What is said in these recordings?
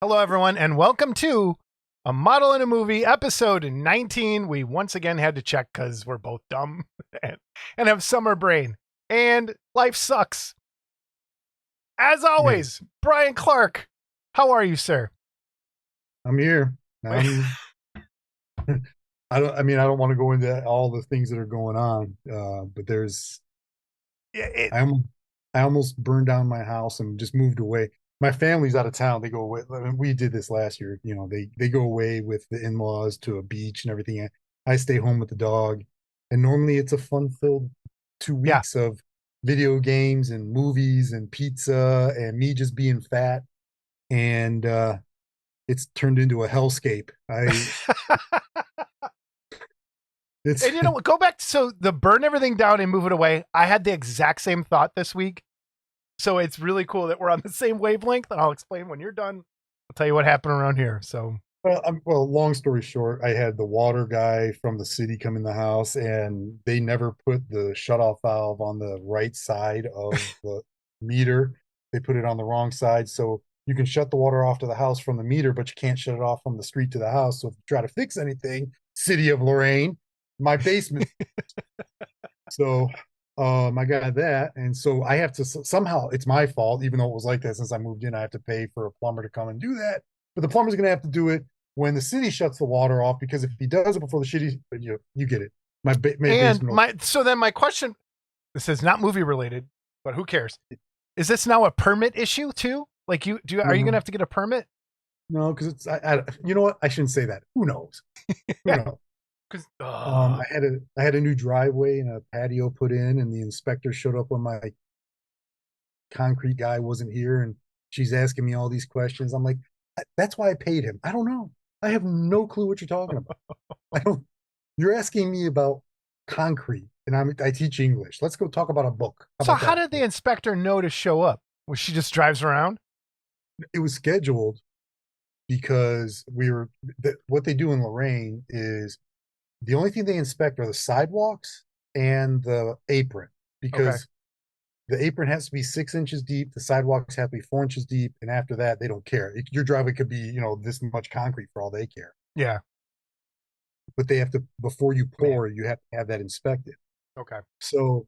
Hello, everyone, and welcome to A Model in a Movie, episode 19. We once again had to check because we're both dumb and have summer brain, and life sucks. As Yeah, always, Brian Clark, how are you, sir? I'm here. I'm I don't want to go into all the things that are going on. But Yeah, it, I almost I almost burned down my house and just moved away. My family's out of town. They go away. I mean, we did this last year. They go away with the in-laws to a beach and everything. I stay home with the dog. And normally it's a fun-filled two yeah. weeks of video games and movies and pizza and me just being fat. And it's turned into a hellscape. I it's And you know what? Go back. So the burn everything down and move it away. I had the exact same thought this week. So it's really cool that we're on the same wavelength. And I'll explain when you're done. I'll tell you what happened around here. So, long story short, I had the water guy from the city come in the house, and they never put the shutoff valve on the right side of the meter. They put it on the wrong side, so you can shut the water off to the house from the meter, but you can't shut it off from the street to the house. So if you try to fix anything, City of Lorraine, my basement. So I got that, and so I have to somehow, it's my fault, even though it was like that since I moved in. I have to pay for a plumber to come and do that, but the plumber's going to have to do it when the city shuts the water off, because if he does it before the city, you get it. My and basement. my question, this is not movie related, but who cares? Is this now a permit issue too? Like are you gonna No, have to get a permit? no, because you know what? I shouldn't say that. Who knows? Who Yeah, knows? because I had a new driveway and a patio put in, and the inspector showed up when my concrete guy wasn't here, and she's asking me all these questions. I'm like, that's why I paid him. I don't know. I have no clue what you're talking about. I don't. You're asking me about concrete, and I teach English. Let's go talk about a book. How so about how that? did the inspector know to show up? Was she just drives around? It was scheduled because what they do in Lorraine is the only thing they inspect are the sidewalks and the apron, Okay, because the apron has to be 6 inches deep, the sidewalks have to be 4 inches deep, and after that, they don't care. Your driveway could be, this much concrete for all they care. yeah, But they have to, before you man, pour, you have to have that inspected. okay, So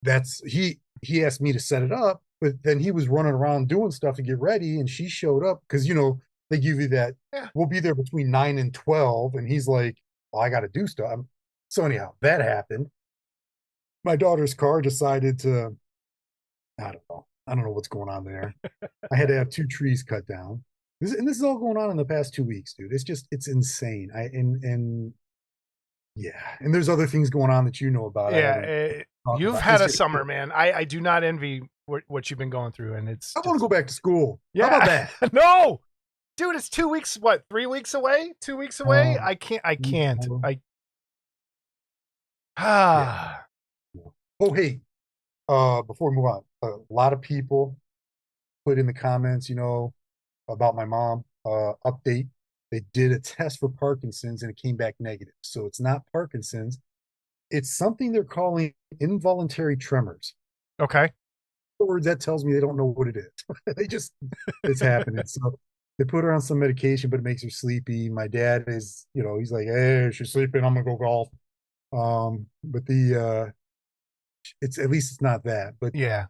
that's he asked me to set it up, but then he was running around doing stuff to get ready, and she showed up because they give you that, yeah. we'll be there between 9 and 12, and he's like, well, I got to do stuff. So anyhow, that happened. My daughter's car decided to, I don't know what's going on there. I had to have two trees cut down. This is all going on in the past 2 weeks, dude. It's insane. And yeah, and there's other things going on that you know about. I Yeah, haven't talked you've about. had a summer, man. I do not envy what you've been going through, and it's I want to just go back to school. How about yeah. that? No, dude, it's 2 weeks. What? 3 weeks away? 2 weeks away? Um, I can't. I can't. um, I yeah. ah. Oh, hey, before we move on, a lot of people put in the comments, about my mom. Update: they did a test for Parkinson's and it came back negative. So it's not Parkinson's. It's something they're calling involuntary tremors. Okay. In other words, that tells me they don't know what it is. They just it's happening. So they put her on some medication, but it makes her sleepy. My dad is, he's like, hey, she's sleeping. I'm gonna go golf. But it's at least it's not that. But Yeah.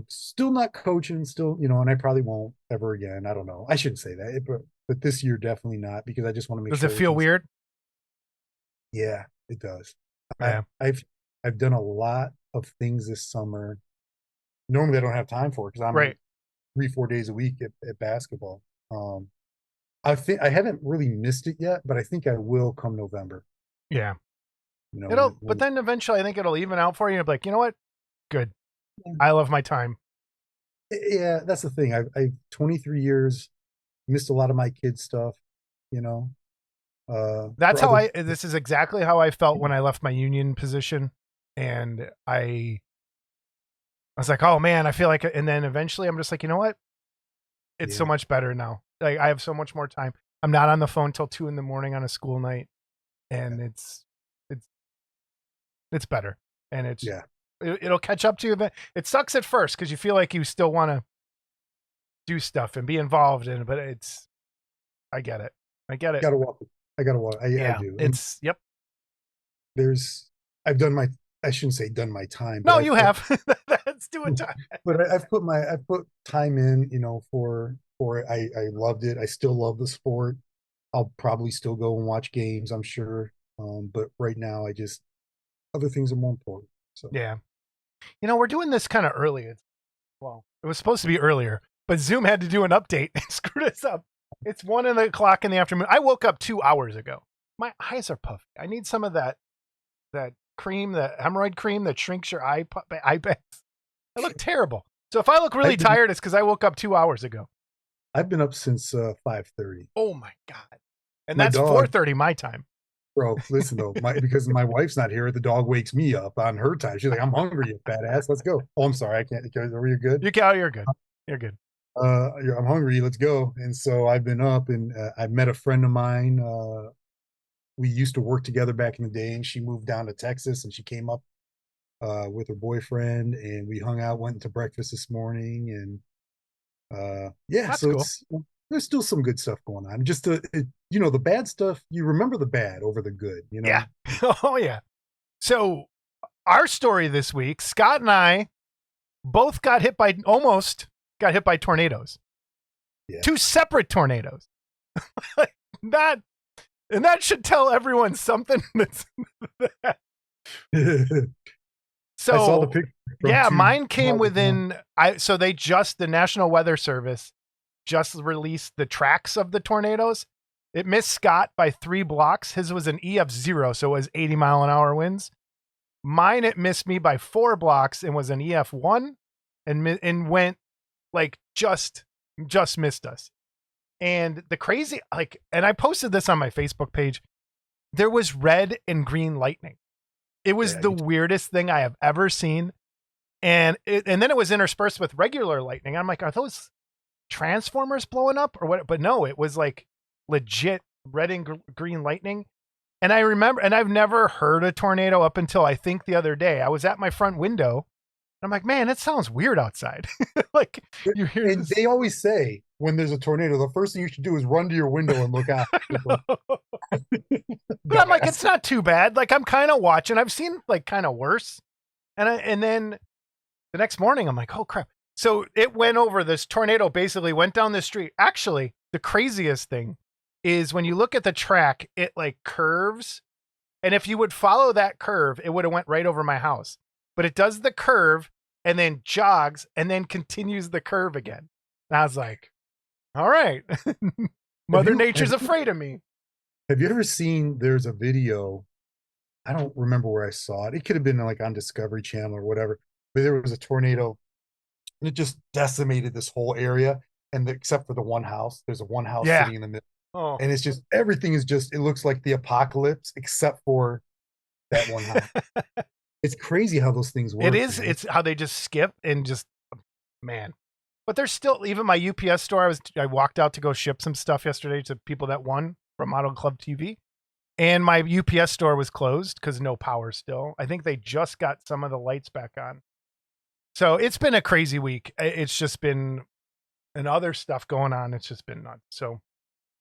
still not coaching. Still, and I probably won't ever again. I don't know. I shouldn't say that, but this year definitely not, because I just want to make Does it sure feel everything's. weird? Yeah, it does. I, Yeah. I've I've done a lot of things this summer. Normally, I don't have time for it because I'm Right. 3-4 days a week at basketball. Um, I think I haven't really missed it yet, but I think I will come November. Yeah. You know, It'll. But then eventually, I think it'll even out for you. You'll be like, you know what? Good. yeah, I love my time. yeah, that's the thing. I've 23 years, missed a lot of my kids' stuff. You know, That's for how other. I. This is exactly how I felt when I left my union position, and I was like, oh man, I feel like. And then eventually, I'm just like, you know what? It's so Yeah, much better now. Like I have so much more time. I'm not on the phone till 2 in the morning on a school night, and it's it's better, and yeah, it'll catch up to you. It sucks at first because you feel like you still want to do stuff and be involved in it, but I get it. I get it. Gotta walk. I gotta walk. I Yeah, do. And it's yep. there's I've done my I shouldn't say done my time, but No, you have. Let's do it. I've put time in, for it. I loved it. I still love the sport. I'll probably still go and watch games, I'm sure. But right now I just other things are more important. So Yeah. We're doing this kind of early. Well, it was supposed to be earlier, but Zoom had to do an update and screwed us up. It's 1:00 in the afternoon. I woke up 2 hours ago. My eyes are puffy. I need some of that cream, that hemorrhoid cream that shrinks your eye bags. I look terrible. So if I look really tired, it's because I woke up 2 hours ago. I've been up since 5:30. Oh my God. And My that's dog, 4:30 my time. bro, listen though, because my wife's not here, the dog wakes me up on her time. She's like, "I'm hungry, you fat ass. Let's go." Oh, I'm sorry, I can't. Are you good? You're good. You're good. I'm hungry. Let's go. And so I've been up, and I met a friend of mine. We used to work together back in the day, and she moved down to Texas, and she came up with her boyfriend, and we hung out, went to breakfast this morning, and yeah, That's so cool. there's still some good stuff going on. Just the bad stuff, you remember the bad over the good. Yeah. Oh yeah. So our story this week, Scott and I both almost got hit by tornadoes. Yeah. 2 separate tornadoes. that and that should tell everyone something. So I saw the picture. Yeah, mine came within. The National Weather Service just released the tracks of the tornadoes. It missed Scott by 3 blocks. His was an EF0, so it was 80-mile-an-hour winds. Mine, it missed me by 4 blocks and was an EF1, and went like just missed us. And the crazy, and I posted this on my Facebook page. There was red and green lightning. It was the weirdest thing I have ever seen. And then it was interspersed with regular lightning. I'm like, are those transformers blowing up or what? But no, it was like legit red and green lightning. And I remember, and I've never heard a tornado up until I think the other day. I was at my front window. And I'm like, man, it sounds weird outside. Like you hear and they always say when there's a tornado, the first thing you should do is run to your window and look out. But I'm like, it's not too bad. Like I'm kind of watching. I've seen like kind of worse. And then the next morning, I'm like, oh crap. So it went over, this tornado basically went down the street. Actually, the craziest thing is when you look at the track, it like curves. And if you would follow that curve, it would have went right over my house. But it does the curve and then jogs and then continues the curve again. And I was like, all right. Mother Nature's afraid of me. Have you ever seen, there's a video, I don't remember where I saw it. It could have been like on Discovery Channel or whatever, but there was a tornado and it just decimated this whole area. And except for the one house, there's a one house sitting in the middle. Oh. And it's just, everything is just, it looks like the apocalypse except for that one house. It's crazy how those things work. It is. Man. It's how they just skip and just, man. But there's still, even my UPS store, I walked out to go ship some stuff yesterday to people that won from Model Club TV. And my UPS store was closed because no power still. I think they just got some of the lights back on. So it's been a crazy week. It's just been, and other stuff going on. It's just been nuts. So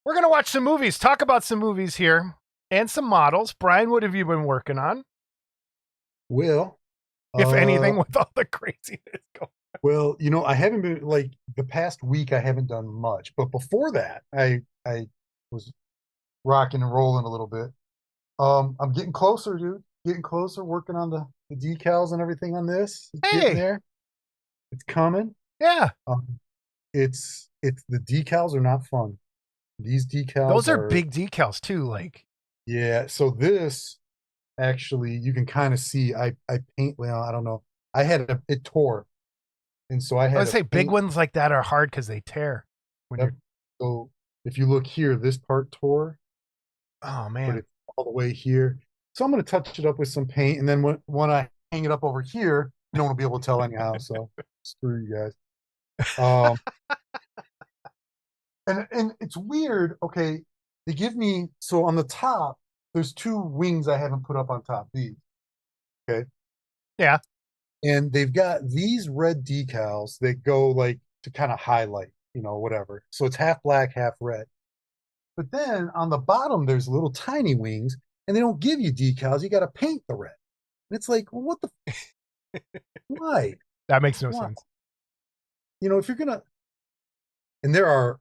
we're going to watch some movies, talk about some movies here and some models. Brian, what have you been working on? Well, if anything, with all the craziness going on. Well, I haven't been, like, the past week, I haven't done much. But before that, I was rocking and rolling a little bit. I'm getting closer, dude. Getting closer, working on the decals and everything on this. It's getting there. It's coming. Yeah. It's the decals are not fun. These decals, those are big decals too. Like, yeah. So this, actually, you can kind of see. I paint. Well, I don't know. I had it tore, and so I had. I would say big ones like that are hard because they tear. So if you look here, this part tore. Oh man! But it's all the way here. So I'm going to touch it up with some paint, and then when I hang it up over here, no one will be able to tell anyhow. So screw you guys. And it's weird. Okay, they give me, so on the top, there's 2 wings I haven't put up on top. These. Okay. Yeah. And they've got these red decals that go like to kind of highlight. whatever. So it's half black, half red. But then on the bottom, there's little tiny wings, and they don't give you decals. You got to paint the red. And it's like, well, what the? Why? That makes no Why? sense. If you're gonna, and there are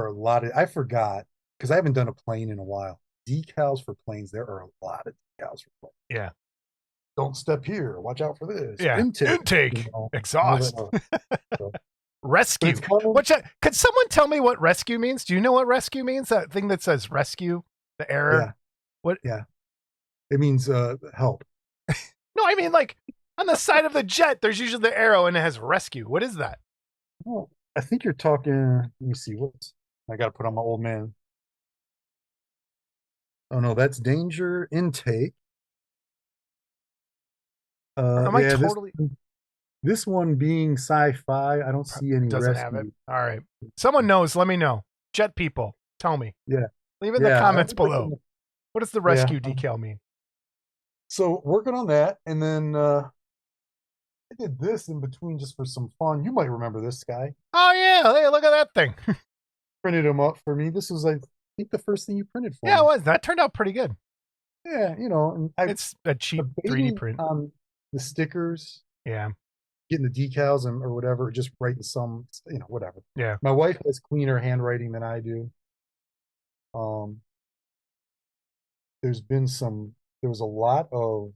a lot of. I forgot because I haven't done a plane in a while. Decals for planes. There are a lot of decals for planes. Yeah. Don't step here. Watch out for this. Yeah. Intake. All that. Exhaust. So, but Rescue. it's coming. Could someone tell me what rescue means? Do you know what rescue means? That thing that says rescue, the error. Yeah. What? Yeah. It means help. No, I mean like on the side of the jet, there's usually the arrow and it has rescue. What is that? Well, I think you're talking. Let me see. I got to put on my old man. Oh no, that's danger intake. Or am I Yeah, totally this one being sci-fi, I don't see any doesn't have it? rescue. All right. Someone knows. Let me know. Jet people, tell me. Yeah, Leave in the yeah, comments below. What does the yeah. rescue decal mean? So working on that, and then I did this in between just for some fun. You might remember this guy. Oh yeah, hey, look at that thing. Printed him up for me. This was, I think, the first thing you printed for Yeah, me. it was. That turned out pretty good. Yeah, and It's a cheap 3D print. on the stickers, Yeah, getting the decals or whatever, just writing some, whatever. yeah. My wife has cleaner handwriting than I do. Um, there was a lot of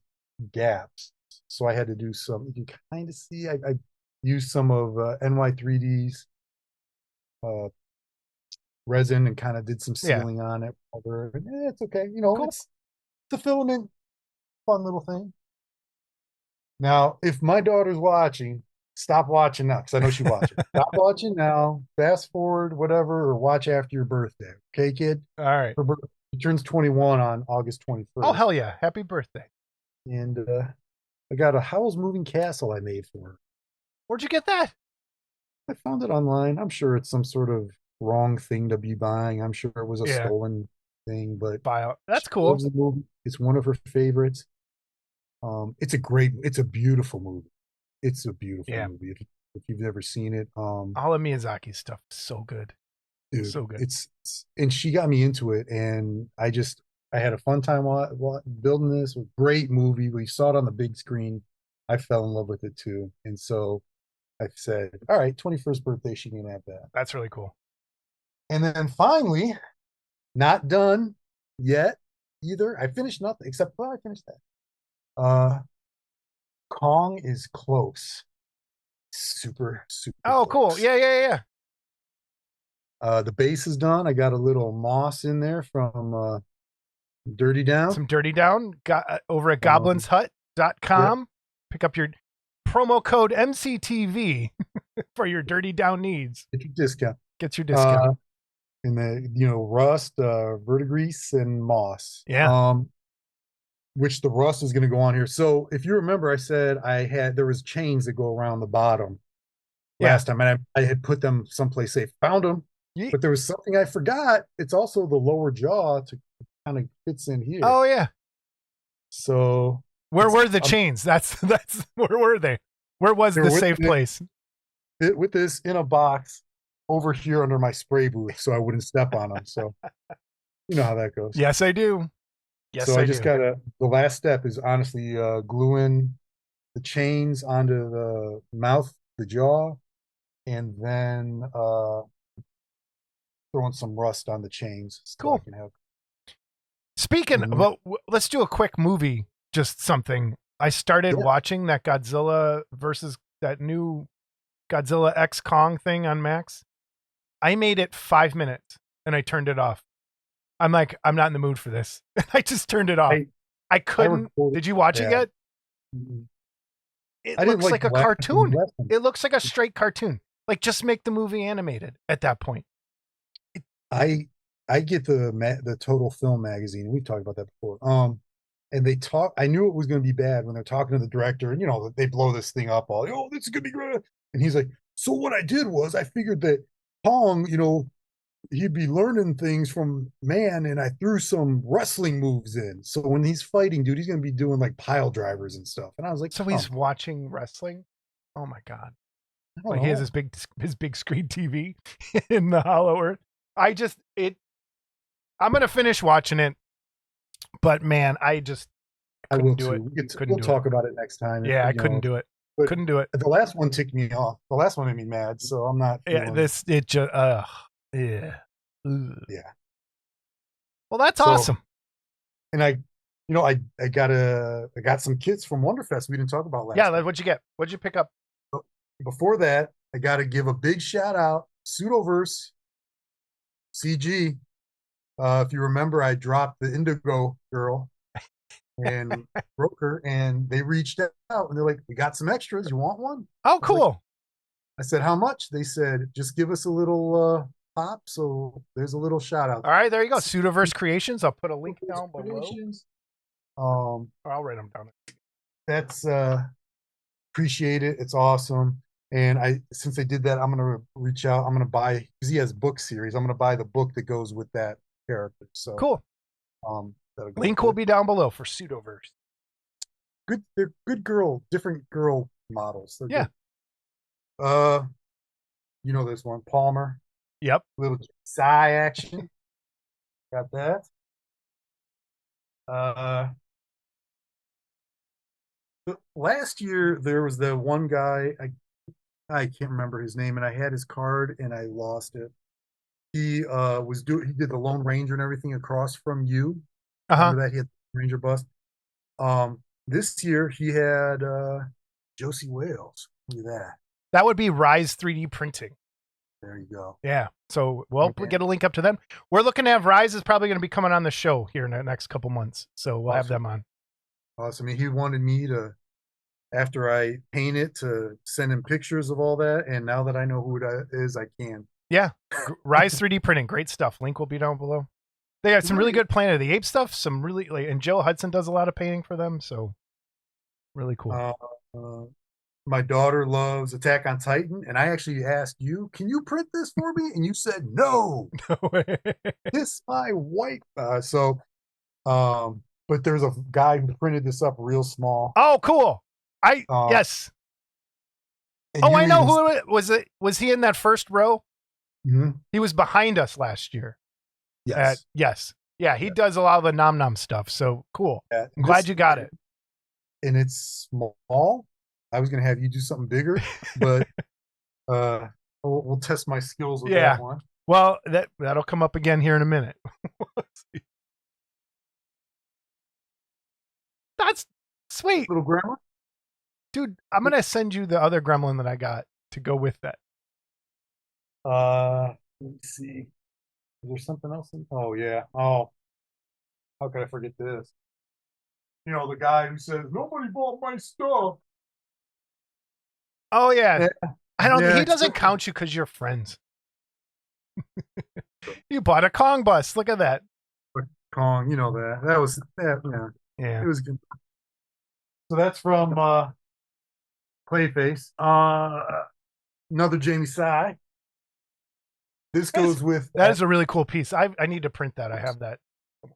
gaps, so I had to do some. You can kind of see I used some of NY3D's resin and kind of did some Yeah. sealing on it. It's okay, Cool. it's a filament, fun little thing. Now, if my daughter's watching, stop watching now because I know she's watching. Stop watching now. Fast forward, whatever, or watch after your birthday. Okay, kid? All right. She turns 21 on August 21st. Oh hell yeah! Happy birthday. And I got a Howl's Moving Castle I made for her. Where'd you get that? I found it online. I'm sure it's some sort of wrong thing to be buying. I'm sure it was a stolen thing, but That's cool. Loves the movie. It's one of her favorites. It's a beautiful movie. It's a beautiful movie. If you've ever seen it, all of Miyazaki's stuff is so good. Dude, so good. And she got me into it, and I had a fun time building this. It was a great movie. We saw it on the big screen. I fell in love with it too, and so I said, "All right, 21st birthday, she can have that." That's really cool. And then finally, not done yet either. I finished nothing except I finished that. Kong is close. Super, super. Oh, close. cool. Yeah. The base is done. I got a little moss in there from Dirty Down. Some Dirty Down over at goblinshut.com. Yep. Pick up your promo code MCTV for your Dirty Down needs. Get your discount. And the rust, verdigris, and moss. Yeah. Which the rust is going to go on here. So if you remember, I said there was chains that go around the bottom last time, and I had put them someplace safe. Found them, but there was something I forgot. It's also the lower jaw to kind of fits in here. Oh yeah. So where were the chains? That's where were they? Where was the safe place? With this in a box over here under my spray booth, so I wouldn't step on them. So you know how that goes. Yes, I do. Yes, so I just gotta. The last step is honestly gluing the chains onto the mouth, the jaw, and then throwing some rust on the chains. So cool. I can have. Speaking about, let's do a quick movie. Just something. I started watching that Godzilla versus that new Godzilla X Kong thing on Max. I made it 5 minutes and I turned it off. I'm like, I'm not in the mood for this. I just turned it off. I couldn't. Did you watch it yet? It looks like a cartoon. It looks like a straight cartoon. Like, just make the movie animated at that point. I get the Total Film magazine. We've talked about that before. And they talk. I knew it was going to be bad when they're talking to the director, and they blow this thing up. This is going to be great. And he's like, so what I did was I figured that Kong, he'd be learning things from man, and I threw some wrestling moves in. So when he's fighting, dude, he's going to be doing like pile drivers and stuff. And I was like, so he's watching wrestling? Oh my God. I don't Like he has know. his big screen TV in the Hollow Earth. I'm gonna finish watching it, but man, I just I couldn't will do it. too. Couldn't We'll do it. talk about it next time. Yeah, I couldn't do it. But Couldn't do it. the last one ticked me off. The last one made me mad, so I'm not Yeah, feeling. it just yeah. Ugh. Yeah. Well, that's So, awesome. and I got some kits from Wonderfest we didn't talk about Yeah, last time. what'd you get? What'd you pick up? But before that, I got to give a big shout out Pseudoverse CG. If you remember, I dropped the Indigo Girl and broke her, and they reached out and they're like, "We got some extras. You want one?" Oh, I was like, cool. I said, "How much?" They said, "Just give us a little pop." So there's a little shout out. All right, there you go. Pseudoverse Creations. I'll put a link down below. Um, I'll write them down. that's appreciate it. It's awesome. And since they did that, I'm gonna reach out. I'm gonna buy because he has book series. I'm gonna buy the book that goes with that character. So Cool. that'll go Link with will it. be down below for Pseudoverse. Good. They're good different girl models. They're Yeah. good. You know this one, Palmer. Yep. Little Psy action. Got that. Uh, last year there was the one guy. I can't remember his name, and I had his card and I lost it. He did the Lone Ranger and everything across from you. Uh-huh. Remember that? He had the Ranger bust. This year he had Josie Wales. Look at that. That would be Rise 3D printing. There you go. Yeah. So we'll Okay. get a link up to them. We're looking to have Rise is probably going to be coming on the show here in the next couple months. So we'll have Awesome. them on. Awesome. He wanted me to, after I paint it, to send him pictures of all that. And now that I know who it is, I can. Yeah. Rise 3D printing. Great stuff. Link will be down below. They got some really good Planet of the Apes stuff. Some really and Joe Hudson does a lot of painting for them. So really cool. My daughter loves Attack on Titan, and I actually asked you, "Can you print this for me?" And you said no. No way. Kiss my wife. But there's a guy who printed this up real small. Oh, cool. Yes. Oh, I know who it was. Was he in that first row? Mm-hmm. He was behind us last year. Yes. Yes. Yeah, he does a lot of the nom nom stuff. So cool. Yeah. I'm glad you got it. And it's small. I was gonna have you do something bigger, but we'll test my skills with that one. Well, that'll come up again here in a minute. That's sweet. Little grandma. Dude, I'm gonna send you the other gremlin that I got to go with that. Let me see. Is there something else? Oh yeah. Oh, how could I forget this? You know, the guy who says nobody bought my stuff. Oh yeah. I don't. Yeah, he doesn't count you because you're friends. You bought a Kong bus. Look at that. Kong, you know that. That was that. Yeah. Yeah. It was good. So that's from Clayface. Another Jamie Sy. This goes with that is a really cool piece. I need to print that. I have that.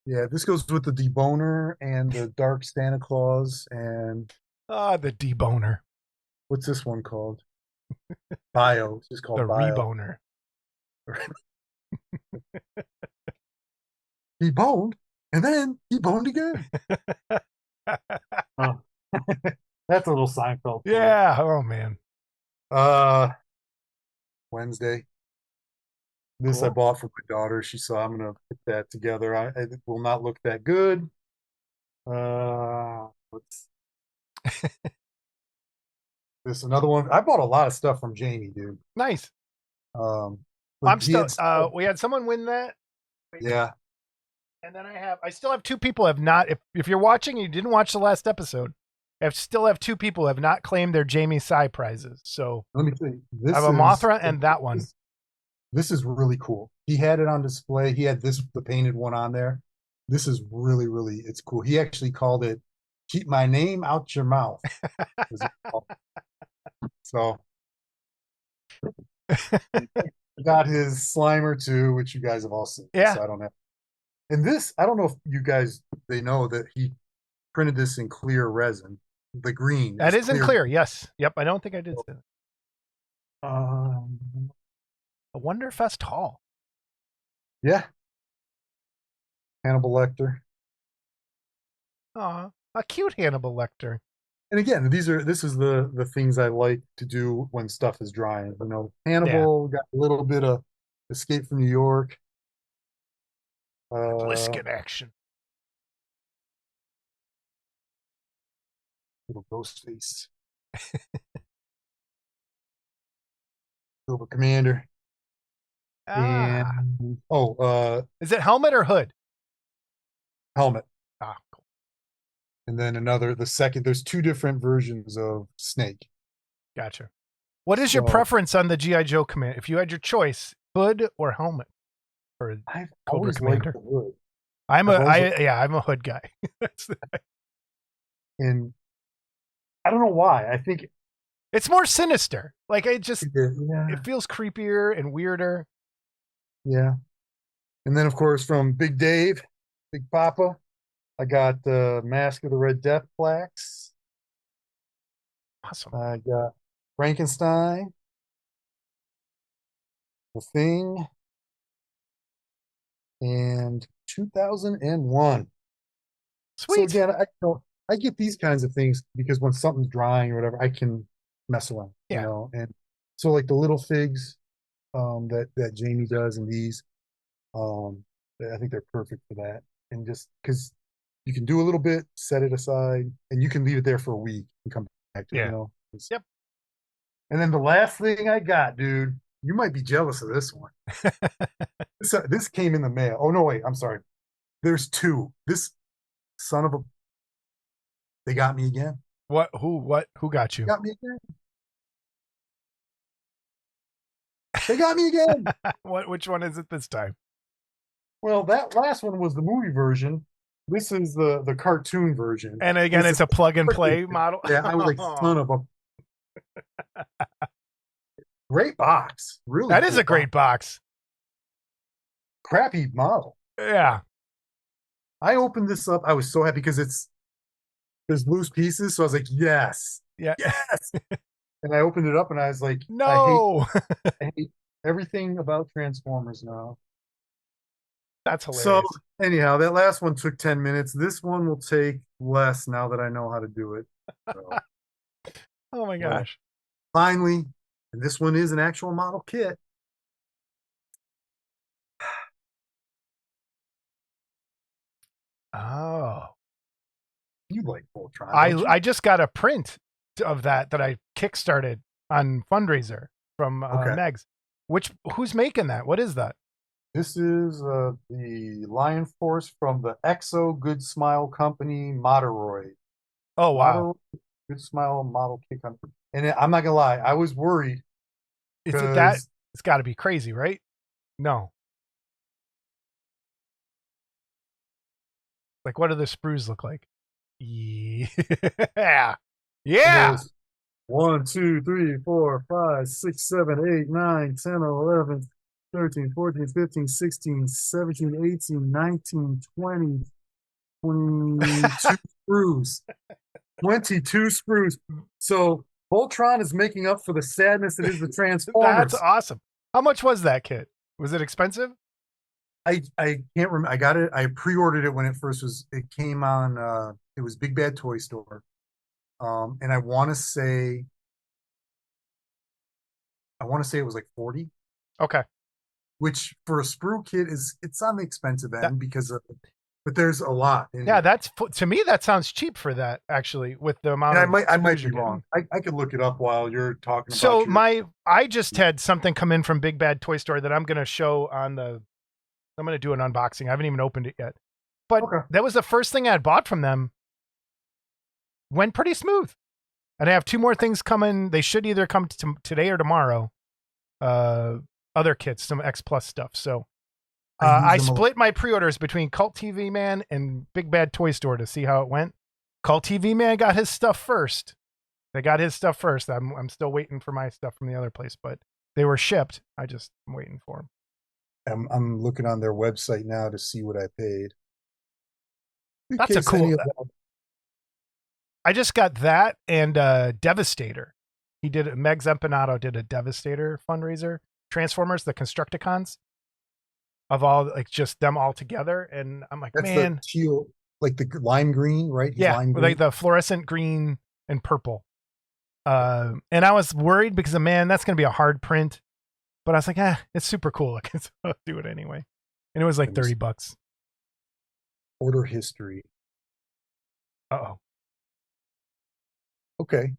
Yeah, this goes with the deboner and the dark Santa Claus and the deboner. What's this one called? Bio. It's just called the Bio. Reboner. He boned and then he boned again. That's a little Seinfeld. Yeah. Oh man. Wednesday. This cool. I bought for my daughter. She saw I'm gonna put that together. It will not look that good. Let's this another one. I bought a lot of stuff from Jamie, dude. Nice. I'm still. We had someone win that. Yeah. And then I still have two people have not. If you're watching and you didn't watch the last episode, I still have two people who have not claimed their Jamie Sy prizes. So let me tell you, I have a Mothra and that one. This is really cool. He had it on display. He had the painted one on there. This is really, really, it's cool. He actually called it "Keep My Name Out Your Mouth." So got his Slimer too, which you guys have all seen. Yeah. So I don't have. And this, I don't know if you guys, they know that he printed this in clear resin. The green. That is in clear. Yes. Yep. I don't think I did say that. Um, A Wonderfest Hall. yeah, Hannibal Lecter. Aw, a cute Hannibal Lecter. And again, this is the things I like to do when stuff is drying. You know, Yeah. Hannibal got a little bit of Escape from New York. Bliskin action. Little Ghostface, Silver Commander, Ah. and Is it helmet or hood? Helmet. Ah, cool. And then the second, there's two different versions of Snake. Gotcha. What is your So preference on the G.I. Joe command? If you had your choice, hood or helmet for I've Cobra always liked Commander? the hood. I'm I've always liked, a hood guy. and I don't know why. I think It's more sinister. Like yeah, it feels creepier and weirder. yeah. And then of course from Big Dave, Big Papa, I got Mask of the Red Death plaques. Awesome. I got Frankenstein, The Thing, and 2001. So Sweet. again, I get these kinds of things because when something's drying or whatever, I can mess around, Yeah. and so like the little figs that Jamie does and these, um, I think they're perfect for that. And just because you can do a little bit, set it aside, and you can leave it there for a week and come back to it, Yeah. Yep. And then the last thing I got, dude, you might be jealous of this one. This came in the mail. Oh no, wait, I'm sorry. There's two. This son of a, they got me again. Who got you? Got me again. They got me again. Which one is it this time? Well, that last one was the movie version. This is the cartoon version. And again, This is it's a plug and play model. yeah. I was like, son of a great box. Really That is cool a great box. Crappy model. Yeah. I opened this up. I was so happy because there's loose pieces. So I was like, yes, Yeah. yes. And I opened it up and I was like, No. I hate everything about Transformers now. That's So hilarious. anyhow, that last one took 10 minutes. This one will take less now that I know how to do it. So, Oh my well, gosh. finally, and this one is an actual model kit. Oh. You like Voltron, I don't you? I just got a print of that I kickstarted on fundraiser from Okay. Megs. Who's making that? What is that? This is the Lion Force from the Exo Good Smile Company, Moderoid. Oh wow. Moderoid Good Smile Model Kit Company. And I'm not gonna lie, I was worried Is it that? because It's got to be crazy, right? No. Like, what do the sprues look like? Yeah. Yeah. there's 1, 2, 3, 4, 5, 6, 7, 8, 9, 10, 11, 13, 14, 15, 16, 17, 18, 19, 20, 22 sprues. 22 sprues. So Voltron is making up for the sadness that is the That's Transformers. awesome. How much was that kit? Was it expensive? I can't remember. I got it. I pre-ordered it when it came on it was Big Bad Toy Store. And I want to say it was like 40, Okay. which for a sprue kit it's on the expensive That end but there's a lot in here. to me that sounds cheap for that actually with the amount And of I might sprues be you're wrong. getting. I could look it up while you're talking about So your I just had something come in from Big Bad Toy Store that I'm going to show on the I'm going to do an unboxing. I haven't even opened it yet. But okay. that was the first thing I had bought from them. Went pretty smooth. And I have two more things coming. They should either come today or tomorrow. Other kits, some X Plus stuff. So I split my pre-orders between Cult TV Man and Big Bad Toy Store to see how it went. Cult TV Man got his stuff first. They got his stuff first. I'm still waiting for my stuff from the other place, but they were shipped. I'm waiting for them. I'm looking on their website now to see what I paid. In That's a case any cool. of that. I just got that and Devastator. Meg Empanato did a Devastator fundraiser, Transformers, the Constructicons, of all like just them all together. And I'm like, That's the man, teal, like the lime green, right? He's yeah, lime green. like the fluorescent green and purple. And I was worried because man, that's gonna be a hard print. But I was like, it's super cool. I can do it anyway. And it was like $30. Order history. Uh-oh. Okay.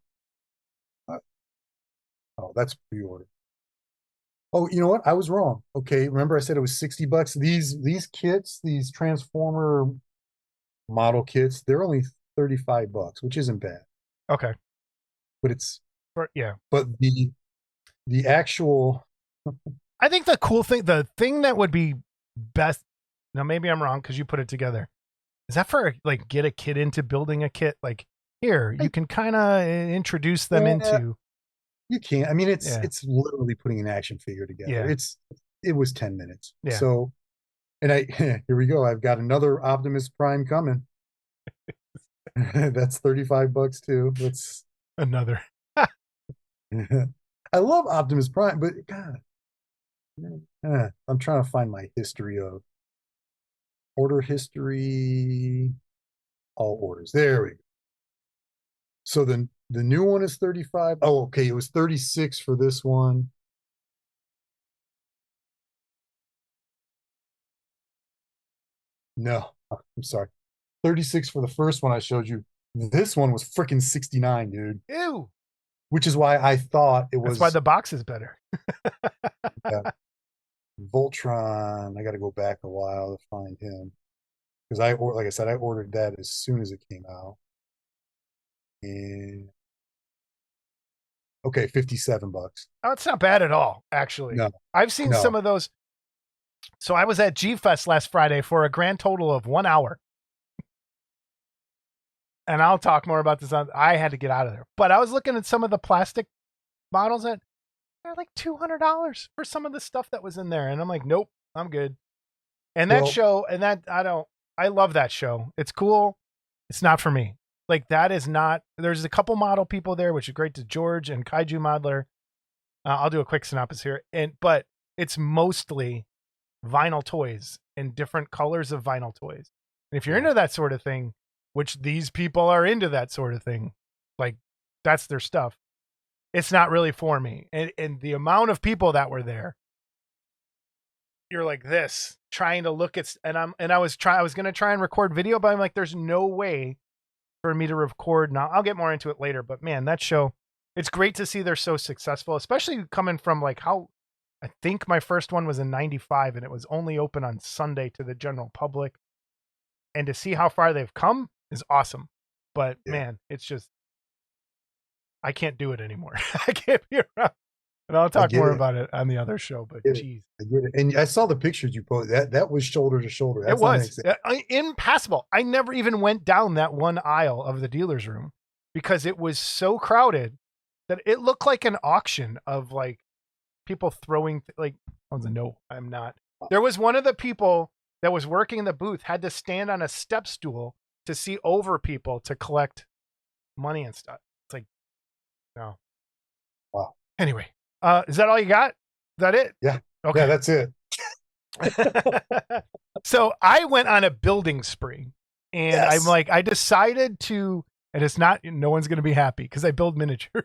Oh, that's pre-order. Oh, you know what? I was wrong. Okay, remember I said it was $60. These kits, these Transformer model kits, they're only $35, which isn't bad. Okay. But it's Yeah. but the actual I think the thing that would be best, now maybe I'm wrong because you put it together. Is that for like get a kid into building a kit? Like here, you can kind of introduce them into. You can't. I mean, Yeah. it's literally putting an action figure together. Yeah. It was 10 minutes. Yeah. So, and here we go. I've got another Optimus Prime coming. That's $35 too. That's Another. I love Optimus Prime, but God, I'm trying to find my history of order history, all orders. There we go. So the new one is 35. Oh, okay. It was 36 for this one. No, I'm sorry. 36 for the first one I showed you. This one was freaking 69, dude. Ew. Which is why I thought it was. That's why the box is better. Yeah. Voltron. I got to go back a while to find him because like I said, I ordered that as soon as it came out. And okay, $57. Oh, it's not bad at all, actually. No, I've seen some of those. So I was at G-Fest last Friday for a grand total of 1 hour. And I'll talk more about this. I had to get out of there. But I was looking at some of the plastic models that they're like $200 for some of the stuff that was in there. And I'm like, nope, I'm good. And that show, and that I love that show. It's cool. It's not for me. Like that is not, there's a couple model people there, which is great to George and Kaiju Modeler. I'll do a quick synopsis here. But it's mostly vinyl toys and different colors of vinyl toys. And if you're into that sort of thing, which these people are into that sort of thing, like that's their stuff. It's not really for me. And the amount of people that were there, you're like this trying to look at, I was going to try and record video, but I'm like, there's no way for me to record now. I'll get more into it later, but man, that show, it's great to see they're so successful, especially coming from like how I think my first one was in 95 and it was only open on Sunday to the general public. And to see how far they've come is awesome. But man, it's just, I can't do it anymore. I can't be around. And I'll talk more about it on the other show, but geez. I get it. And I saw the pictures you posted. That was shoulder to shoulder. It was impassable. I never even went down that one aisle of the dealer's room because it was so crowded that it looked like an auction of like people throwing like, no, I'm not. There was one of the people that was working in the booth had to stand on a step stool to see over people to collect money and stuff. It's like, no. Wow. Anyway, is that all you got? Is that it? Yeah. Okay. Yeah, that's it. So I went on a building spree and I'm like, I decided to, and it's not, no one's going to be happy because I build miniatures.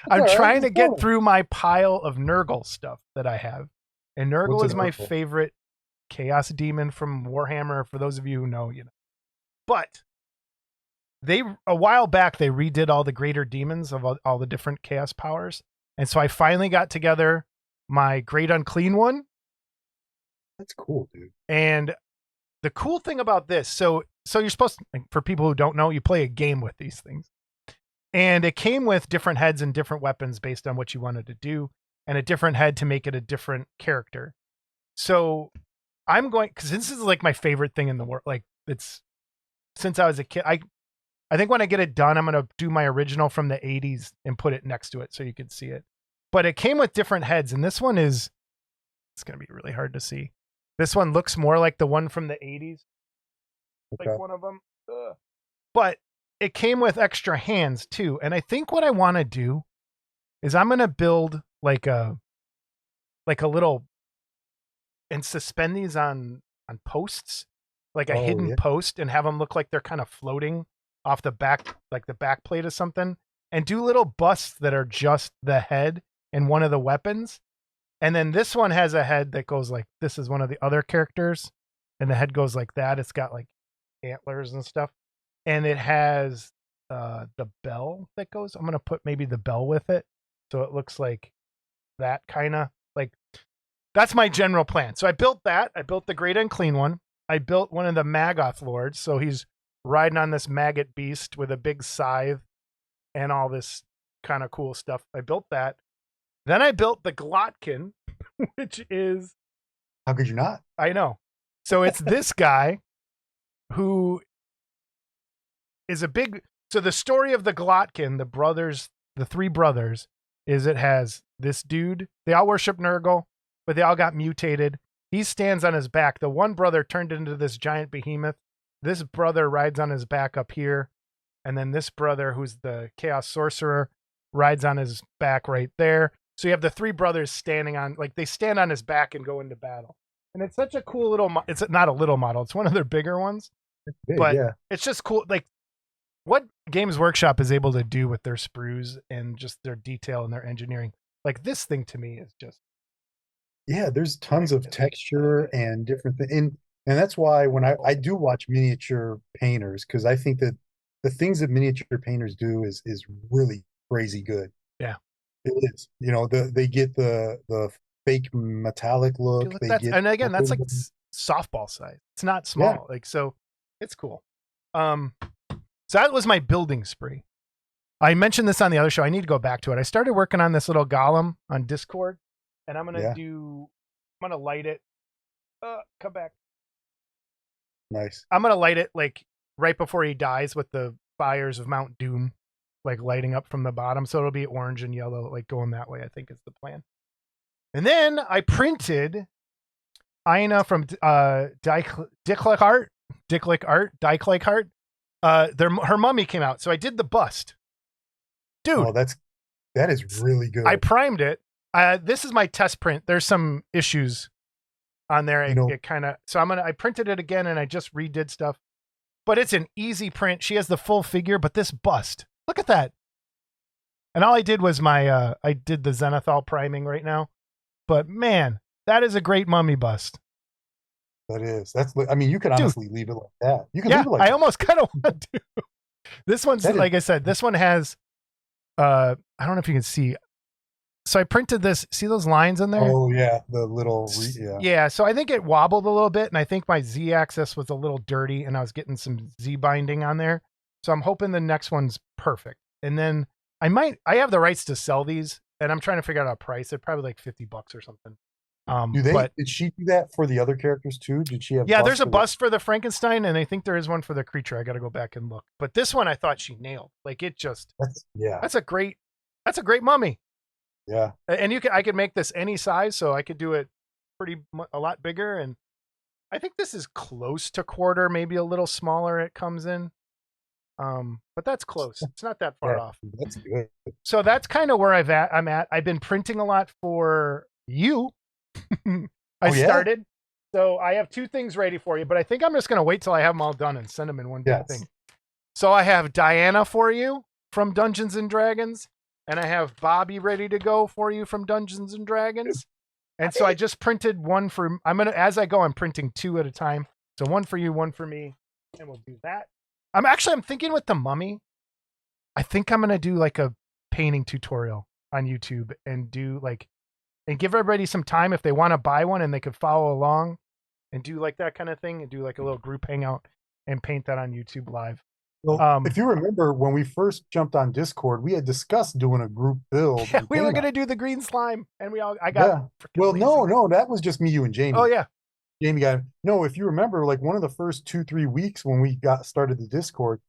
I'm trying to get through my pile of Nurgle stuff that I have. And Nurgle is my favorite chaos demon from Warhammer. For those of you who know, you know, but a while back, they redid all the greater demons of all the different chaos powers. And so I finally got together my great unclean one. That's cool, dude. And the cool thing about this, so you're supposed to, for people who don't know, you play a game with these things. And it came with different heads and different weapons based on what you wanted to do, and a different head to make it a different character. So I'm going, because this is like my favorite thing in the world. Like it's, since I was a kid, I think when I get it done, I'm going to do my original from the 80s and put it next to it so you can see it. But it came with different heads, and this one is, it's going to be really hard to see. This one looks more like the one from the 80s. Okay. Like one of them. Ugh. But it came with extra hands too. And I think what I want to do is I'm gonna build like a little and suspend these on posts, like a Oh hidden yeah. post, and have them look like they're kind of floating off the back, like the back plate of something, and do little busts that are just the head and one of the weapons. And then this one has a head that goes like this is one of the other characters, and the head goes like that. It's got like antlers and stuff, and it has the bell that goes. I'm gonna put maybe the bell with it, so it looks like that kind of like that's my general plan. So I built that. I built the Great Unclean one. I built one of the Maggoth Lords, so he's riding on this maggot beast with a big scythe and all this kind of cool stuff. I built that. Then I built the Glotkin, which is How could you not? I know. So it's this guy who is a big. So the story of the Glotkin, the brothers, the three brothers, is it has this dude. They all worship Nurgle, but they all got mutated. He stands on his back. The one brother turned into this giant behemoth. This brother rides on his back up here. And then this brother, who's the Chaos Sorcerer, rides on his back right there. So you have the three brothers standing on, like they stand on his back and go into battle. And it's such a cool little, it's not a little model. It's one of their bigger ones. Big, But yeah. it's just cool. Like what Games Workshop is able to do with their sprues and just their detail and their engineering. Like this thing to me is just. Yeah, there's tons of texture and different things. And that's why when I do watch miniature painters, because I think that the things that miniature painters do is really crazy good. Yeah. It is. You know, they get the fake metallic look. They get And again, that's like softball size. It's not small. Like so it's cool. So that was my building spree. I mentioned this on the other show. I need to go back to it. I started working on this little golem on Discord, and I'm gonna light it. Come back. Nice. I'm gonna light it like right before he dies with the fires of Mount Doom, like lighting up from the bottom. So it'll be orange and yellow, like going that way. I think is the plan. And then I printed Ina from Dicklick Art. Her mummy came out, so I did the bust. Dude, oh, that is really good. I primed it. This is my test print. There's some issues on there. It kind of so I printed it again and I just redid stuff. But it's an easy print. She has the full figure, but this bust. Look at that. And all I did was I did the Zenithal priming right now. But man, that is a great mummy bust. That is. I mean, you could honestly leave it like that. You could leave it like I that. almost kind of want to. This one's like I said, this one has I don't know if you can see. So I printed this. See those lines in there? Oh yeah, the little yeah. So I think it wobbled a little bit, and I think my Z-axis was a little dirty, and I was getting some Z binding on there. So I'm hoping the next one's perfect. And then I have the rights to sell these, and I'm trying to figure out a price. They're probably like $50 or something. Did she do that for the other characters too? Did she have? Yeah, there's a bust for the Frankenstein, and I think there is one for the creature. I got to go back and look. But this one I thought she nailed. Like it just. That's a great mummy. Yeah. And I could make this any size, so I could do it a lot bigger. And I think this is close to quarter, maybe a little smaller. It comes in, but that's close. It's not that far off. That's good. So that's kind of where I'm at. I've been printing a lot for you. I started, so I have 2 things ready for you. But I think I'm just gonna wait till I have them all done and send them in one big thing. So I have Diana for you from Dungeons and Dragons. And I have Bobby ready to go for you from Dungeons and Dragons. And so I just printed one for, as I go, I'm printing 2 at a time. So one for you, one for me. And we'll do that. I'm thinking with the mummy, I think I'm going to do like a painting tutorial on YouTube and and give everybody some time if they want to buy one and they could follow along and do like that kind of thing and do like a little group hangout and paint that on YouTube live. Well, if you remember when we first jumped on Discord, we had discussed doing a group build. Yeah, we were going to do the green slime, and I got. Yeah. Well, no, that was just me, you, and Jamie. Oh yeah, Jamie got. No, if you remember, like one of the first 2-3 weeks when we got started the Discord,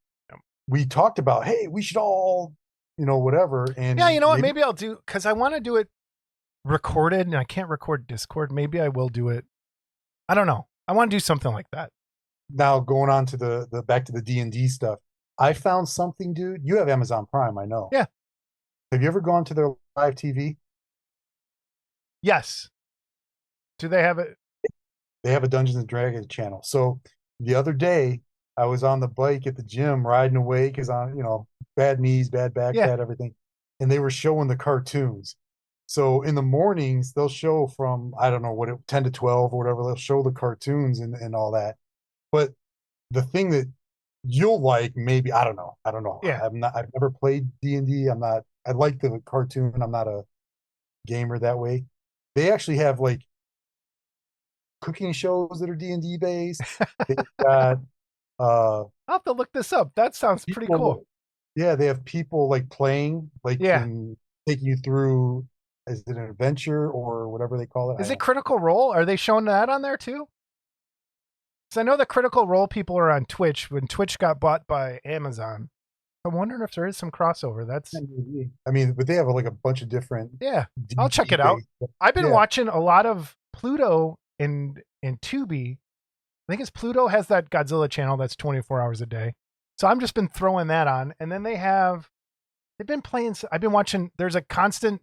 we talked about, hey, we should all, whatever. And yeah, you know what? Maybe I'll do because I want to do it recorded, and I can't record Discord. Maybe I will do it. I don't know. I want to do something like that. Now going on to the back to the D&D stuff, I found something, dude. You have Amazon Prime, I know. Yeah. Have you ever gone to their Live TV. Yes. Do they have it? They have a Dungeons and Dragons channel. So the other day, I was on the bike at the gym riding away because I'm, bad knees, bad back, Yeah. bad everything, and they were showing the cartoons. So in the mornings, they'll show from I don't know 10 to 12 or whatever. They'll show the cartoons and all that. But the thing that you'll like, maybe I don't know. Yeah. I've never played D&D. I'm not. I like the cartoon. I'm not a gamer that way. They actually have like cooking shows that are D&D based. They've got uh I'll have to look this up. That sounds pretty cool. people, yeah, they have people like playing, like Yeah. in taking you through, is it an adventure or whatever they call it? I Is it don't. Critical Role? Are they showing that on there too? Because I know the Critical Role people are on Twitch when Twitch got bought by Amazon. I'm wondering if there is some crossover. That's I mean, but they have like a bunch of different yeah. I'll D&D check it out. based. I've been Yeah, watching a lot of Pluto in Tubi. I think it's Pluto has that Godzilla channel that's 24 hours a day. So I've just been throwing that on. And then they've been playing, I've been watching, there's a constant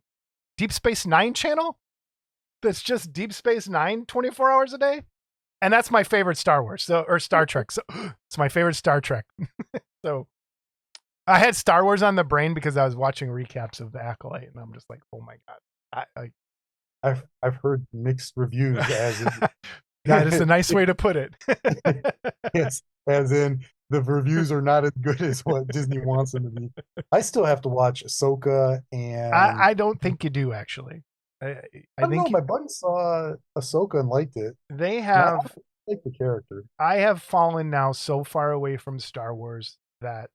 Deep Space Nine channel that's just Deep Space Nine 24 hours a day. And that's my favorite Star Wars, or Star Trek. So it's my favorite Star Trek. So I had Star Wars on the brain because I was watching recaps of the Acolyte, and I'm just like, oh my god, I've heard mixed reviews as in, that is a nice way to put it. yes, as in the reviews are not as good as what Disney wants them to be. I still have to watch Ahsoka and I don't think you do actually. I I don't know. think My buddy saw Ahsoka and liked it. they And I have. like the character. I have fallen now so far away from Star Wars that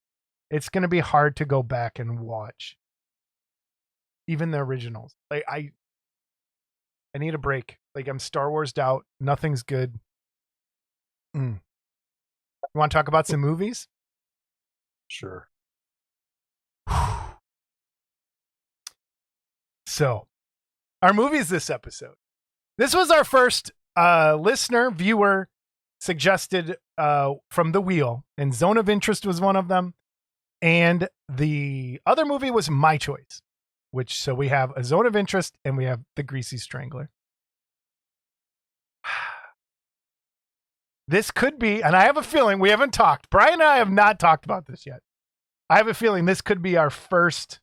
it's going to be hard to go back and watch even the originals. Like I need a break. Like I'm Star Warsed out. Nothing's good. You want to talk about some movies? Sure. So, our movies this episode. This was our first listener, viewer suggested from The Wheel, and Zone of Interest was one of them. And the other movie was my choice, so we have a Zone of Interest and we have the Greasy Strangler. This could be, and I have a feeling we haven't talked. Brian and I have not talked about this yet. I have a feeling this could be our first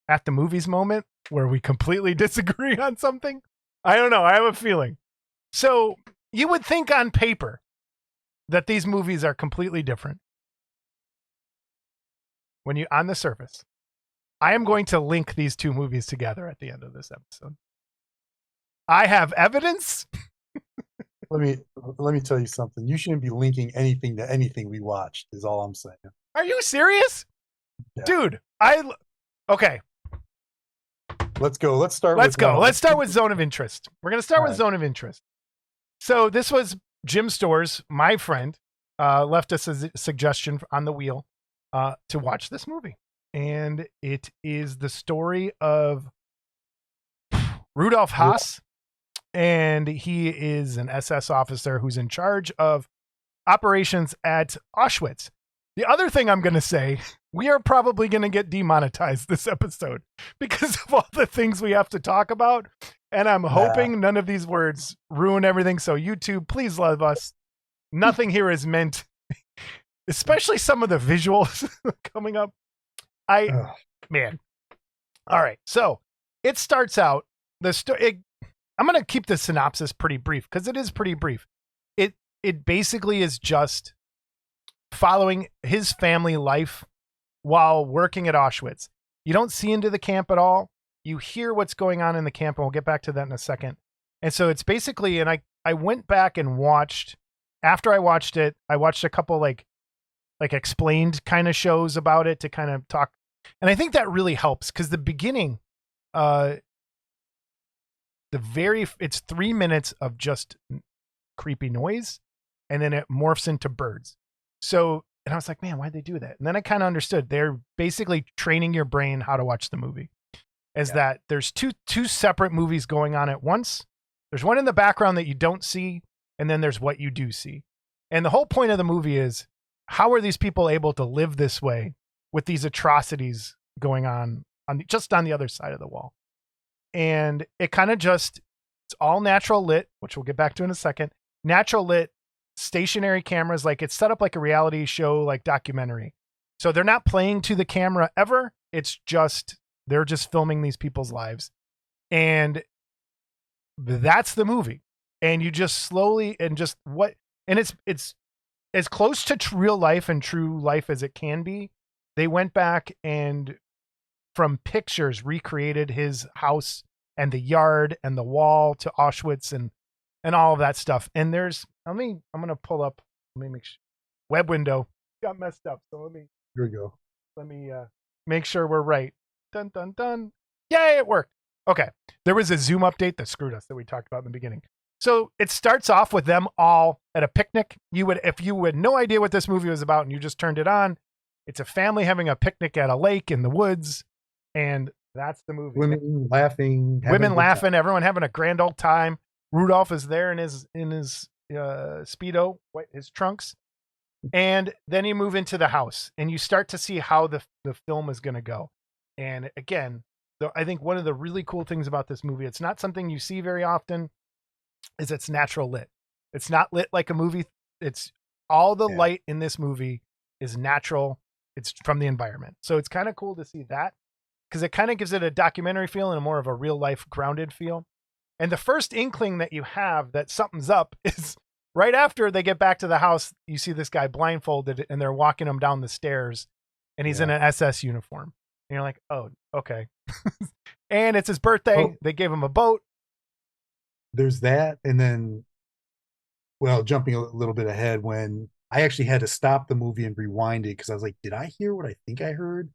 at the movies moment where we completely disagree on something. I don't know. I have a feeling. So you would think on paper that these movies are completely different. When you on the surface, I am going to link these two movies together at the end of this episode. I have evidence. Let me tell you something. You shouldn't be linking anything to anything we watched, is all I'm saying. Are you serious? Yeah. Dude, okay. Let's go. Let's start with Zone of Interest. We're going to start with Zone of Interest. So this was Jim Stores, my friend, left us a suggestion on The Wheel to watch this movie. And it is the story of Rudolf Haas. And he is an SS officer who's in charge of operations at Auschwitz. The other thing I'm going to say, we are probably going to get demonetized this episode because of all the things we have to talk about. And I'm hoping none of these words ruin everything. So YouTube, please love us. Nothing here is meant, especially some of the visuals coming up. Man. All right. So it starts out, I'm going to keep the synopsis pretty brief because it is pretty brief. It basically is just following his family life while working at Auschwitz. You don't see into the camp at all. You hear what's going on in the camp, and we'll get back to that in a second. And so it's basically, and I went back and watched, after I watched it, I watched a couple like explained kind of shows about it to kind of talk. And I think that really helps because the beginning, it's 3 minutes of just creepy noise, and then it morphs into birds. So, and I was like, man, why'd they do that? And then I kind of understood. They're basically training your brain how to watch the movie. That there's two separate movies going on at once. There's one in the background that you don't see, and then there's what you do see. And the whole point of the movie is, how are these people able to live this way with these atrocities going on just on the other side of the wall. And it kind of just, it's all natural lit, which we'll get back to in a second. Natural lit stationary cameras, like it's set up like a reality show, like documentary. So they're not playing to the camera ever. It's just, they're just filming these people's lives. And that's the movie. And you just slowly, and it's as close to real life and true life as it can be. They went back and from pictures recreated his house and the yard and the wall to Auschwitz and all of that stuff. And I'm going to pull up, let me make sure, web window got messed up. So here we go. Let me make sure we're right. Dun, dun, dun. Yay, it worked. Okay. There was a Zoom update that screwed us that we talked about in the beginning. So it starts off with them all at a picnic. If you had no idea what this movie was about and you just turned it on, it's a family having a picnic at a lake in the woods. And that's the movie. Women laughing, everyone having a grand old time. Rudolph is there in his Speedo, his trunks. And then you move into the house and you start to see how the film is going to go. And again, I think one of the really cool things about this movie, it's not something you see very often, is it's natural lit. It's not lit like a movie. It's all the light in this movie is natural. It's from the environment. So it's kind of cool to see that because it kind of gives it a documentary feel and a more of a real life grounded feel. And the first inkling that you have that something's up is right after they get back to the house. You see this guy blindfolded and they're walking him down the stairs and he's in an SS uniform. And you're like, oh, okay. And it's his birthday. Oh. They gave him a boat. There's that. And then, well, jumping a little bit ahead, when I actually had to stop the movie and rewind it because I was like, did I hear what I think I heard?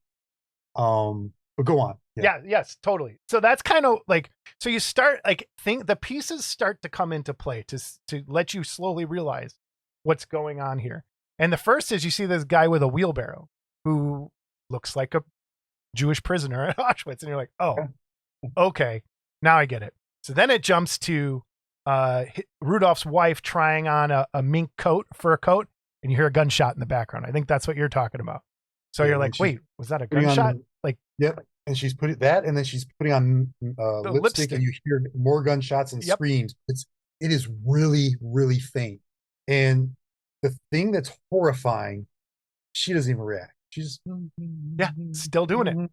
But go on. Yes, totally. So that's kind of like, so you start the pieces start to come into play to let you slowly realize what's going on here. And the first is you see this guy with a wheelbarrow who looks like a Jewish prisoner at Auschwitz. And you're like, oh, okay, now I get it. So then it jumps to Rudolph's wife trying on a mink fur coat, and you hear a gunshot in the background. I think that's what you're talking about. So you're like, wait, was that a gunshot? Yep. And she's putting that, and then she's putting on lipstick, and you hear more gunshots and screams. It is really, really faint. And the thing that's horrifying, she doesn't even react. She's still doing it.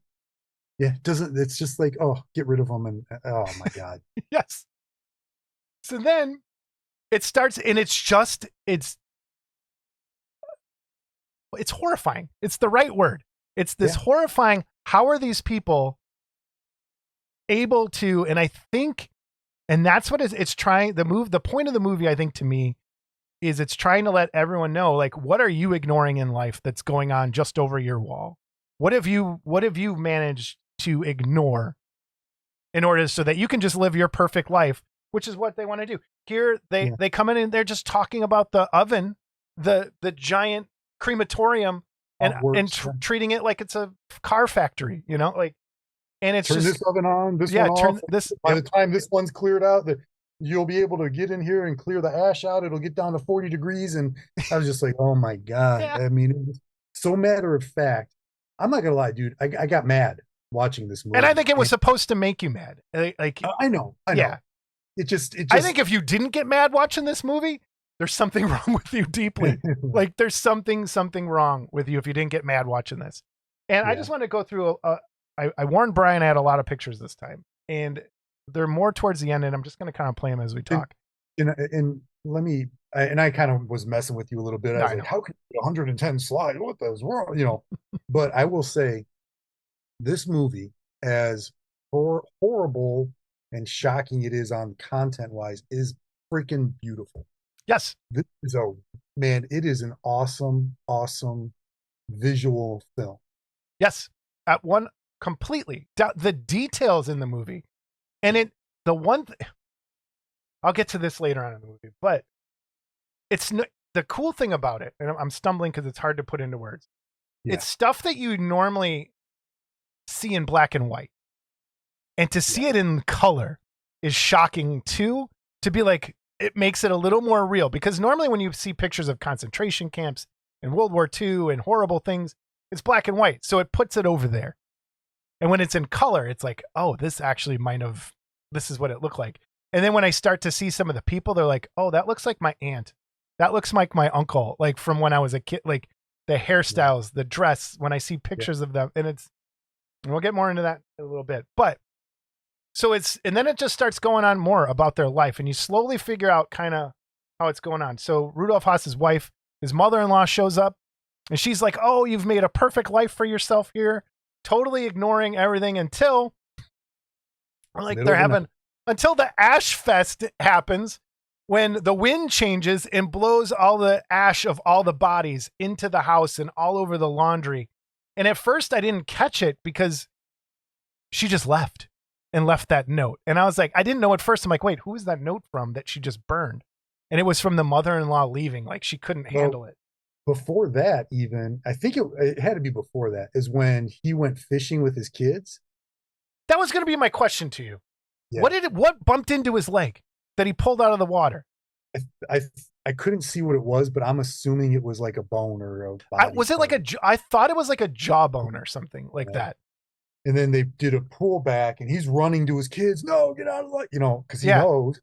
Yeah, it's just like, oh, get rid of them, and oh my god. Yes. So then it starts, and it's horrifying. It's the right word. It's this horrifying. How are these people able to? And I think, and that's what it's trying. The point of the movie, I think, to me, is it's trying to let everyone know, like, what are you ignoring in life that's going on just over your wall? What have you managed to ignore in order so that you can just live your perfect life, which is what they want to do. Here they come in and they're just talking about the oven, the giant crematorium, and treating it like it's a car factory, like, and it's turn just this oven on, this one off. By the time this one's cleared out, that you'll be able to get in here and clear the ash out. It'll get down to 40 degrees. And I was just like, oh my God. I mean, it was so matter of fact. I'm not gonna lie, dude. I got mad watching this movie, and I think it was supposed to make you mad. Like I know. Yeah. It just. I think if you didn't get mad watching this movie, there's something wrong with you deeply. Like there's something wrong with you if you didn't get mad watching this. And I just want to go through. I warned Brian I had a lot of pictures this time, and they're more towards the end. And I'm just going to kind of play them as we talk. And let me. I kind of was messing with you a little bit. I was like, how could 110 slide? What the wrong? But I will say, this movie, as horrible and shocking it is on content wise, is freaking beautiful. Yes. This is it is an awesome visual film. Yes. At one completely. The details in the movie. And I'll get to this later on in the movie, but it's the cool thing about it, and I'm stumbling because it's hard to put into words. Yeah. It's stuff that you normally see in black and white. And to see it in color is shocking too, to be like, it makes it a little more real, because normally when you see pictures of concentration camps and World War II and horrible things, it's black and white. So it puts it over there. And when it's in color, it's like, oh, this actually this is what it looked like. And then when I start to see some of the people, they're like, oh, that looks like my aunt. That looks like my uncle, like from when I was a kid, like the hairstyles, the dress, when I see Yeah. pictures of them. And we'll get more into that in a little bit. But so and then it just starts going on more about their life. And you slowly figure out kind of how it's going on. So Rudolph Haas's wife, his mother-in-law shows up and she's like, oh, you've made a perfect life for yourself here. Totally ignoring everything until like Middle they're of the having night. until the ash fest happens when the wind changes and blows all the ash of all the bodies into the house and all over the laundry. And at first I didn't catch it because she just left and left that note. And I was like, I didn't know at first. I'm like, wait, who is that note from that she just burned? And it was from the mother-in-law leaving. Like she couldn't So handle it. before that, even I think it had to be before that, is when he went fishing with his kids. That was going to be my question to you. Yeah. What bumped into his leg that he pulled out of the water? I I couldn't see what it was, but I'm assuming it was like a bone or a body Was it like part. I thought it was like a jawbone or something like Yeah. that. And then they did a pullback, and he's running to his kids. No, get out of the, because he Yeah. knows.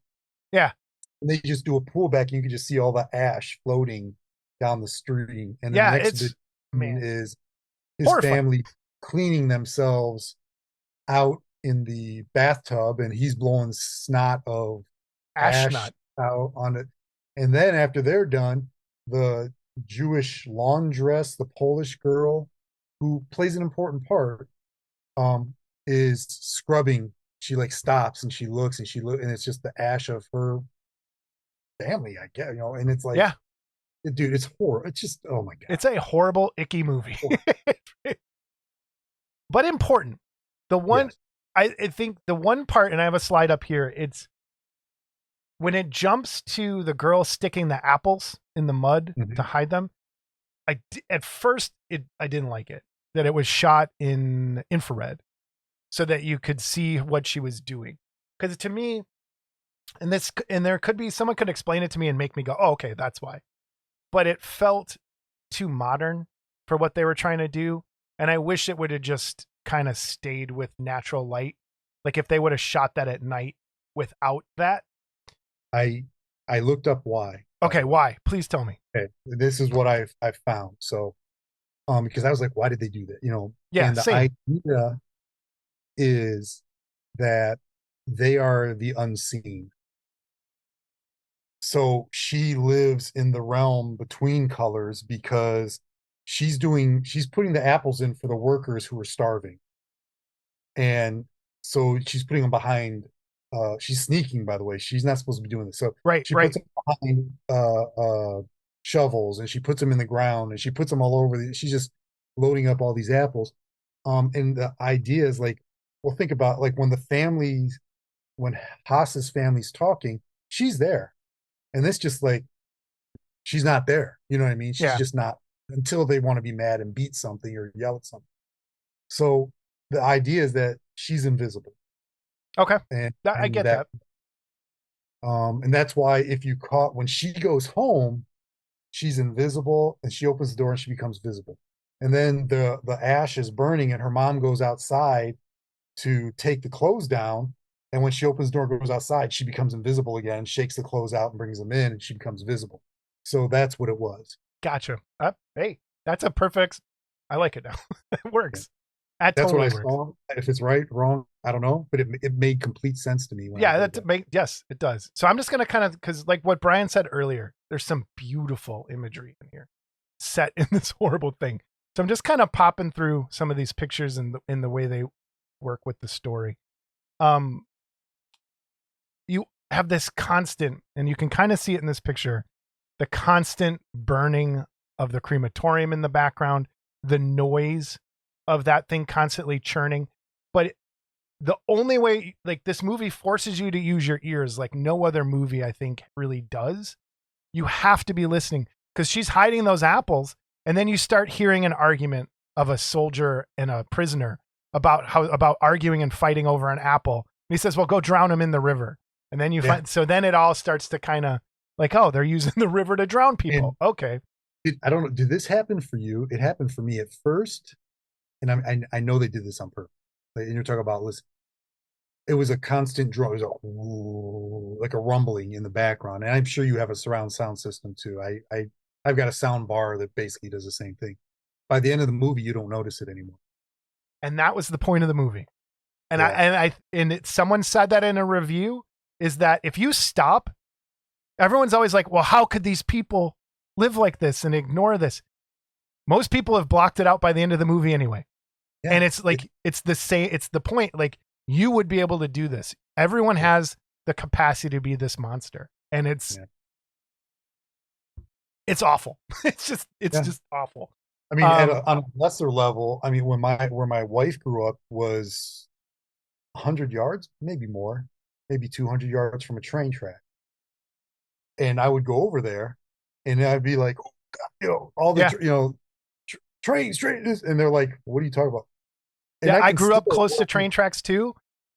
Yeah. And they just do a pullback, and you can just see all the ash floating down the street. And the Yeah. next It's, scene man, is his horrifying. family cleaning themselves out in the bathtub, and he's blowing snot of Ash ash nut. out on it. And then after they're done, the Jewish laundress, the Polish girl who plays an important part, is scrubbing. She like stops and she looks and it's just the ash of her family, I guess, and it's like, Yeah. dude, it's horror. It's just, oh my God. It's a horrible, icky movie. But important. The one, Yes. I think the one part, and I have a slide up here, it's when it jumps to the girl sticking the apples in the mud to hide them. At first, I didn't like it, that it was shot in infrared so that you could see what she was doing. Because to me, and there could be, someone could explain it to me and make me go, oh, okay, that's why. But it felt too modern for what they were trying to do. And I wish it would have just kind of stayed with natural light. Like if they would have shot that at night without that. I looked up why. Okay, why? Please tell me. Okay, this is what I found. So, because I was like, why did they do that? Yeah, And the same. idea is that they are the unseen. So she lives in the realm between colors because she's putting the apples in for the workers who are starving. And so she's putting them behind, she's sneaking, by the way. She's not supposed to be doing this. So Right, she right. puts them behind shovels, and she puts them in the ground, and she puts them all over. She's just loading up all these apples. And the idea is like, well, think about like when Haas's family's talking, she's there. And this just like, she's not there. You know what I mean? She's Yeah. just not, until they want to be mad and beat something or yell at something. So the idea is that she's invisible. Okay. And, I get that. And that's why if you caught, when she goes home, she's invisible, and she opens the door and she becomes visible. And then the ash is burning, and her mom goes outside to take the clothes down. And when she opens the door and goes outside, she becomes invisible again, shakes the clothes out and brings them in, and she becomes visible. So that's what it was. Gotcha. Hey, that's a perfect. I like it now. It works. Yeah. That That's totally what I works. saw. If it's right, wrong, I don't know, but it made complete sense to me. Yeah, yes, it does. So I'm just gonna kind of, because like what Brian said earlier, there's some beautiful imagery in here, set in this horrible thing. So I'm just kind of popping through some of these pictures in the way they work with the story. You have this constant, and you can kind of see it in this picture, the constant burning of the crematorium in the background, the noise of that thing constantly churning. But the only way, like, this movie forces you to use your ears like no other movie I think really does. You have to be listening, because she's hiding those apples, and then you start hearing an argument of a soldier and a prisoner about arguing and fighting over an apple. And he says, well, go drown him in the river. And then so then it all starts to kind of like, oh, they're using the river to drown people. And okay. I don't know. Did this happen for you? It happened for me at first. And I know they did this on purpose. and you're talking about, listen, it was a constant drum. It was like a rumbling in the background. And I'm sure you have a surround sound system too. I've got a sound bar that basically does the same thing. By the end of the movie, you don't notice it anymore. And that was the point of the movie. And Yeah. someone said that in a review, is that if you stop, everyone's always like, well, how could these people live like this and ignore this? Most people have blocked it out by the end of the movie anyway. Yeah. And it's like, it's the same. It's the point. Like, you would be able to do this. Everyone has the capacity to be this monster. And it's awful. It's just awful. I mean, on a lesser level, I mean, where my wife grew up was 100 yards, maybe more, maybe 200 yards from a train track. And I would go over there and I'd be like, oh, God, all the, trains, and they're like, what are you talking about? And I grew up close to train tracks too.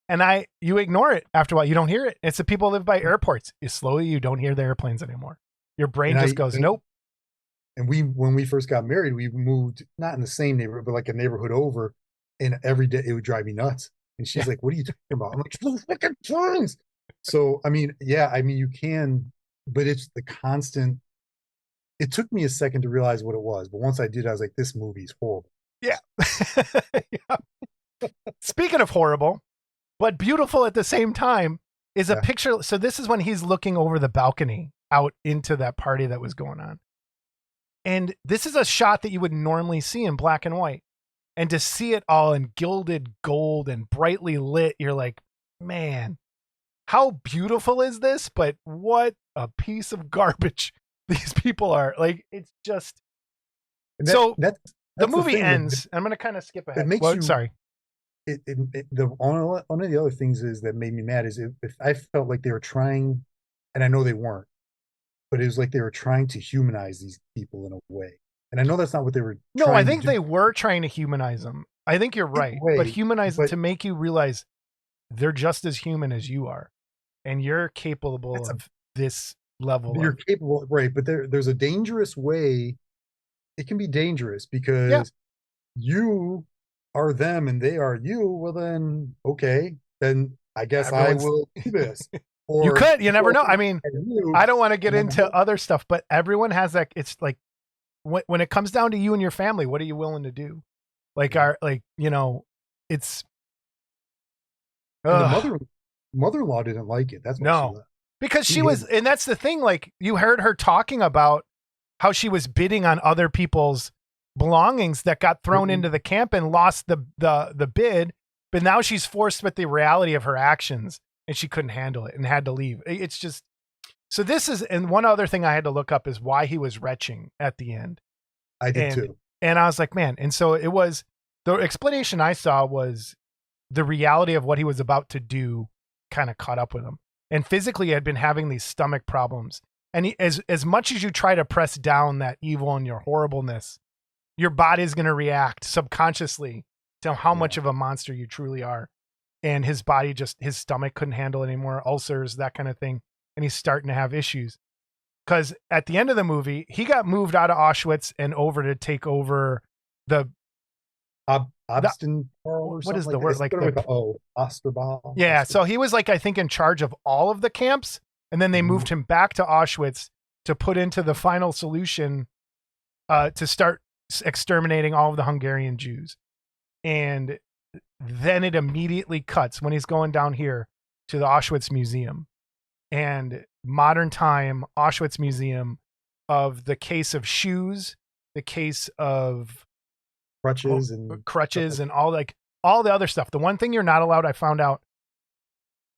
And you ignore it after a while. You don't hear it. It's the people who live by airports. You don't hear the airplanes anymore. Your brain just goes, nope. And when we first got married, we moved not in the same neighborhood, but like a neighborhood over. And every day it would drive me nuts. And she's like, what are you talking about? I'm like, those fucking trains. So, I mean, you can, but it's the constant. It took me a second to realize what it was. But once I did, I was like, this movie's horrible. Yeah. Yeah. Speaking of horrible, but beautiful at the same time, is a picture. So this is when he's looking over the balcony out into that party that was going on. And this is a shot that you would normally see in black and white. And to see it all in gilded gold and brightly lit, you're like, man, how beautiful is this? But what a piece of garbage these people are. Like, it's just. That's the movie ends. I'm going to kind of skip ahead. It makes sorry. One of the other things is that made me mad is if I felt like they were trying, and I know they weren't, but it was like they were trying to humanize these people in a way. And I know that's not what they were. No, I think they were trying to humanize them. I think you're right, but humanize to make you realize they're just as human as you are, and you're capable of this level. You're capable, right? But there's a dangerous way. It can be dangerous because you are them and they are you. Well, then, okay, then I guess I will do this. Or you could. You never know. I mean, I don't want to get into other stuff, but everyone has that. It's like when it comes down to you and your family, what are you willing to do? Like it's. The mother-in-law didn't like it. That's why she left. Because she was, and that's the thing. Like, you heard her talking about how she was bidding on other people's belongings that got thrown into the camp and lost the bid, but now she's forced with the reality of her actions and she couldn't handle it and had to leave. It's just, so this is, and one other thing I had to look up is why he was retching at the end. I did too. And I was like, man. And so it was, the explanation I saw was the reality of what he was about to do kind of caught up with him. And physically he had been having these stomach problems. And as much as you try to press down that evil and your horribleness, your body's going to react subconsciously to how much of a monster you truly are. And his body his stomach couldn't handle it anymore, ulcers, that kind of thing. And he's starting to have issues. Because at the end of the movie, he got moved out of Auschwitz and over to take over the... what is the word? Like Osterball. Yeah, so he was like, I think, in charge of all of the camps. And then they moved him back to Auschwitz to put into the final solution to start exterminating all of the Hungarian Jews. And then it immediately cuts when he's going down here to the Auschwitz Museum. And modern time Auschwitz Museum of the case of shoes, the case of crutches and all the other stuff. The one thing you're not allowed, I found out,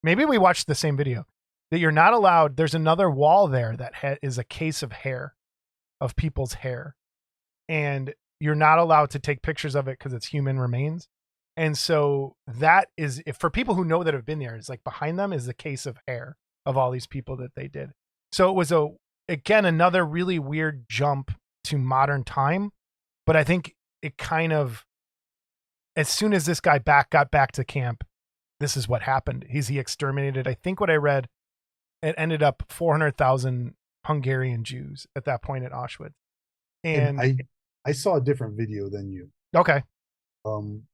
maybe we watched the same video, that you're not allowed. There's another wall there that is a case of hair, of people's hair. And you're not allowed to take pictures of it because it's human remains. And so that is, if for people who know that have been there, it's like behind them is the case of hair of all these people that they did. So it was again, another really weird jump to modern time. But I think it kind of, as soon as this guy got back to camp, this is what happened. He exterminated, I think what I read, it ended up 400,000 Hungarian Jews at that point at Auschwitz. And I saw a different video than you. Okay.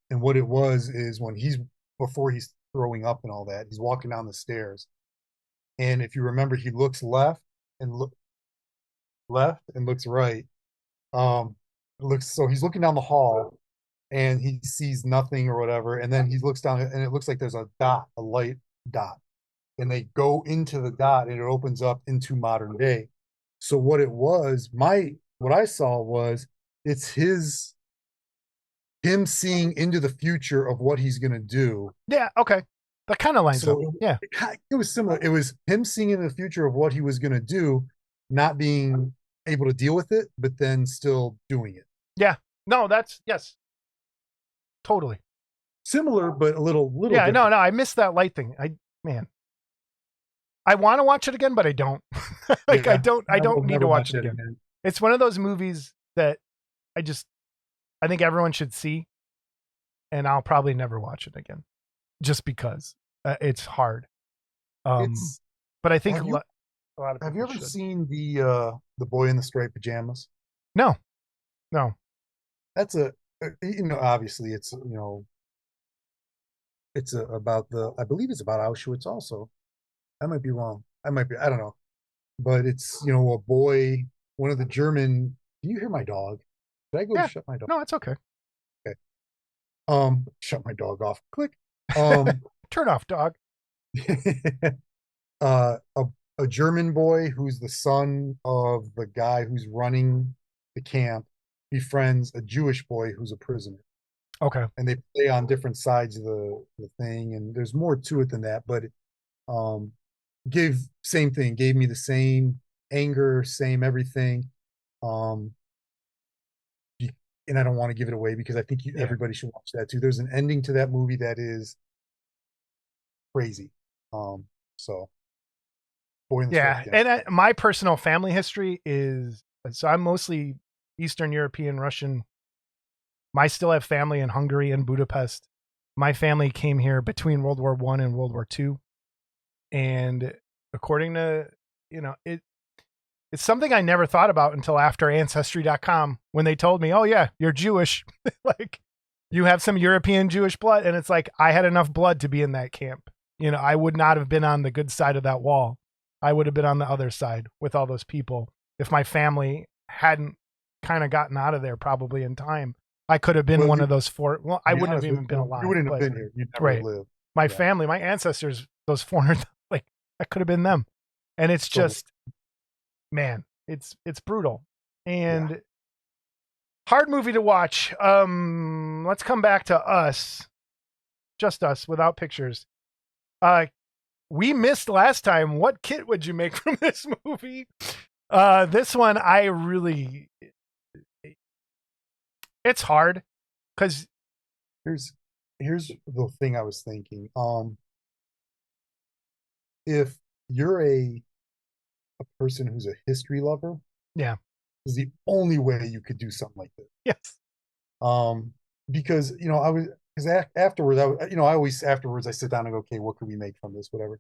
And what it was is when he's before he's throwing up and all that, he's walking down the stairs. And if you remember, he looks left and looks right. Looks so he's looking down the hall and he sees nothing or whatever. And then he looks down and it looks like there's a dot, a light dot. And they go into the dot and it opens up into modern day. So what it was, what I saw was it's him seeing into the future of what he's gonna do. Yeah, okay. That kind of lines up. So Yeah. it was similar. It was him seeing into the future of what he was gonna do, not being able to deal with it, but then still doing it. Yeah. No, that's yes. Totally. Similar, but a little Yeah, different. no, I missed that light thing. Man. I want to watch it again, but I don't. Like Yeah, I don't will need never to watch watch it that again. It's one of those movies that I think everyone should see, and I'll probably never watch it again, just because it's hard. It's But I think have a you lot of have you people ever should. seen the boy in the striped pajamas? No, no. That's a obviously it's about I believe it's about Auschwitz also. I might be wrong. I don't know. But it's a boy, one of the German. Can you hear my dog? Did I go Yeah, shut my dog? no, it's okay. Okay. Shut my dog off. Click. Um, Turn off, dog. uh, a a German boy who's the son of the guy who's running the camp befriends a Jewish boy who's a prisoner, Okay. and they play on different sides of the thing. And there's more to it than that, but um, same thing. Gave me the same anger, same everything. Um, and I don't want to give it away because I think Yeah. everybody should watch that too. There's an ending to that movie that is crazy. So Boy in the Striped Yeah, Pajamas. and my personal family history is so I'm mostly Eastern European, Russian. I still have family in Hungary and Budapest. My family came here between World War One and World War Two, and according to it's something I never thought about until after Ancestry.com when they told me, "Oh yeah, you're Jewish, like you have some European Jewish blood," and it's like I had enough blood to be in that camp. I would not have been on the good side of that wall. I would have been on the other side with all those people if my family hadn't kind of gotten out of there probably in time. I could have been Well, one of those four. Well, to I be wouldn't have honest with even been you, you alive. wouldn't have But been here. You'd never right, live. my Yeah, family, my ancestors, those 400, like I could have been them. And it's totally. just, man, it's brutal Yeah. and hard movie to watch. Let's come back to us, just us without pictures. We missed last time. What kit would you make from this movie? This one I really, it's hard because Here's here's the thing I was thinking. If you're a person who's a history lover, yeah, is the only way you could do something like this. yes, Um, because I was because afterwards I always afterwards I sit down and go, okay, what can we make from this, whatever.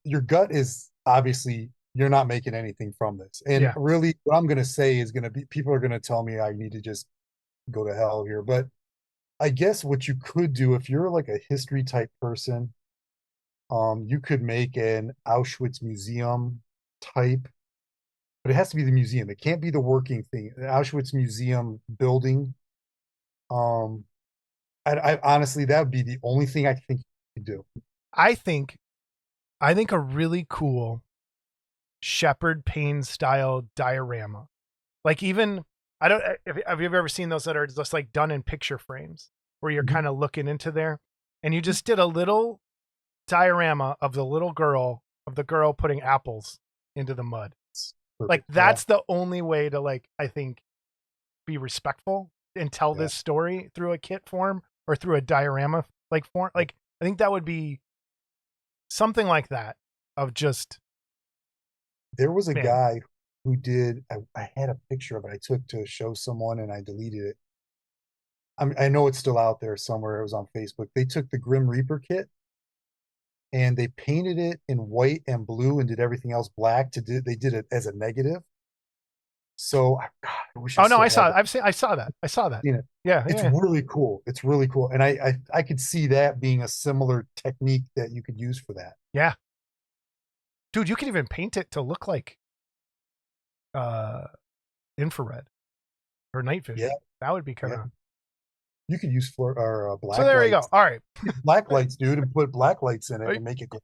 Your gut is obviously you're not making anything from this, and yeah, really what I'm gonna say is gonna be people are gonna tell me I need to just go to hell here, but I guess what you could do if you're like a history type person, you could make an Auschwitz museum type, but it has to be the museum. It can't be the working thing. The Auschwitz museum building. Um, I honestly that would be the only thing I think you could do. I think a really cool Shepherd Payne style diorama. Like even I don't have you ever seen those that are just like done in picture frames where you're Mhm. kind of looking into there and you just did a little diorama of the girl putting apples into the mud. Like Perfect. Yeah. that's the only way to like I think be respectful and tell Yeah. this story through a kit form or through a diorama like form. Like I think that would be something like that of just There was a man. guy who did. I had a picture of it. I took to show someone and I deleted it. I know it's still out there somewhere. It was on Facebook. They took the Grim Reaper kit and they painted it in white and blue and did everything else black. They did it as a negative. So God, I wish I Oh no, still I had saw it. it. I saw that. I saw that. Seen it. Yeah, It's yeah, really cool. It's really cool. And I could see that being a similar technique that you could use for that. yeah. Dude, you can even paint it to look like uh infrared or night Yeah, vision. That would be kind yeah. of. You could use So black there you go. lights. All right. Black lights, dude, and put black lights in it Right. and make it glow.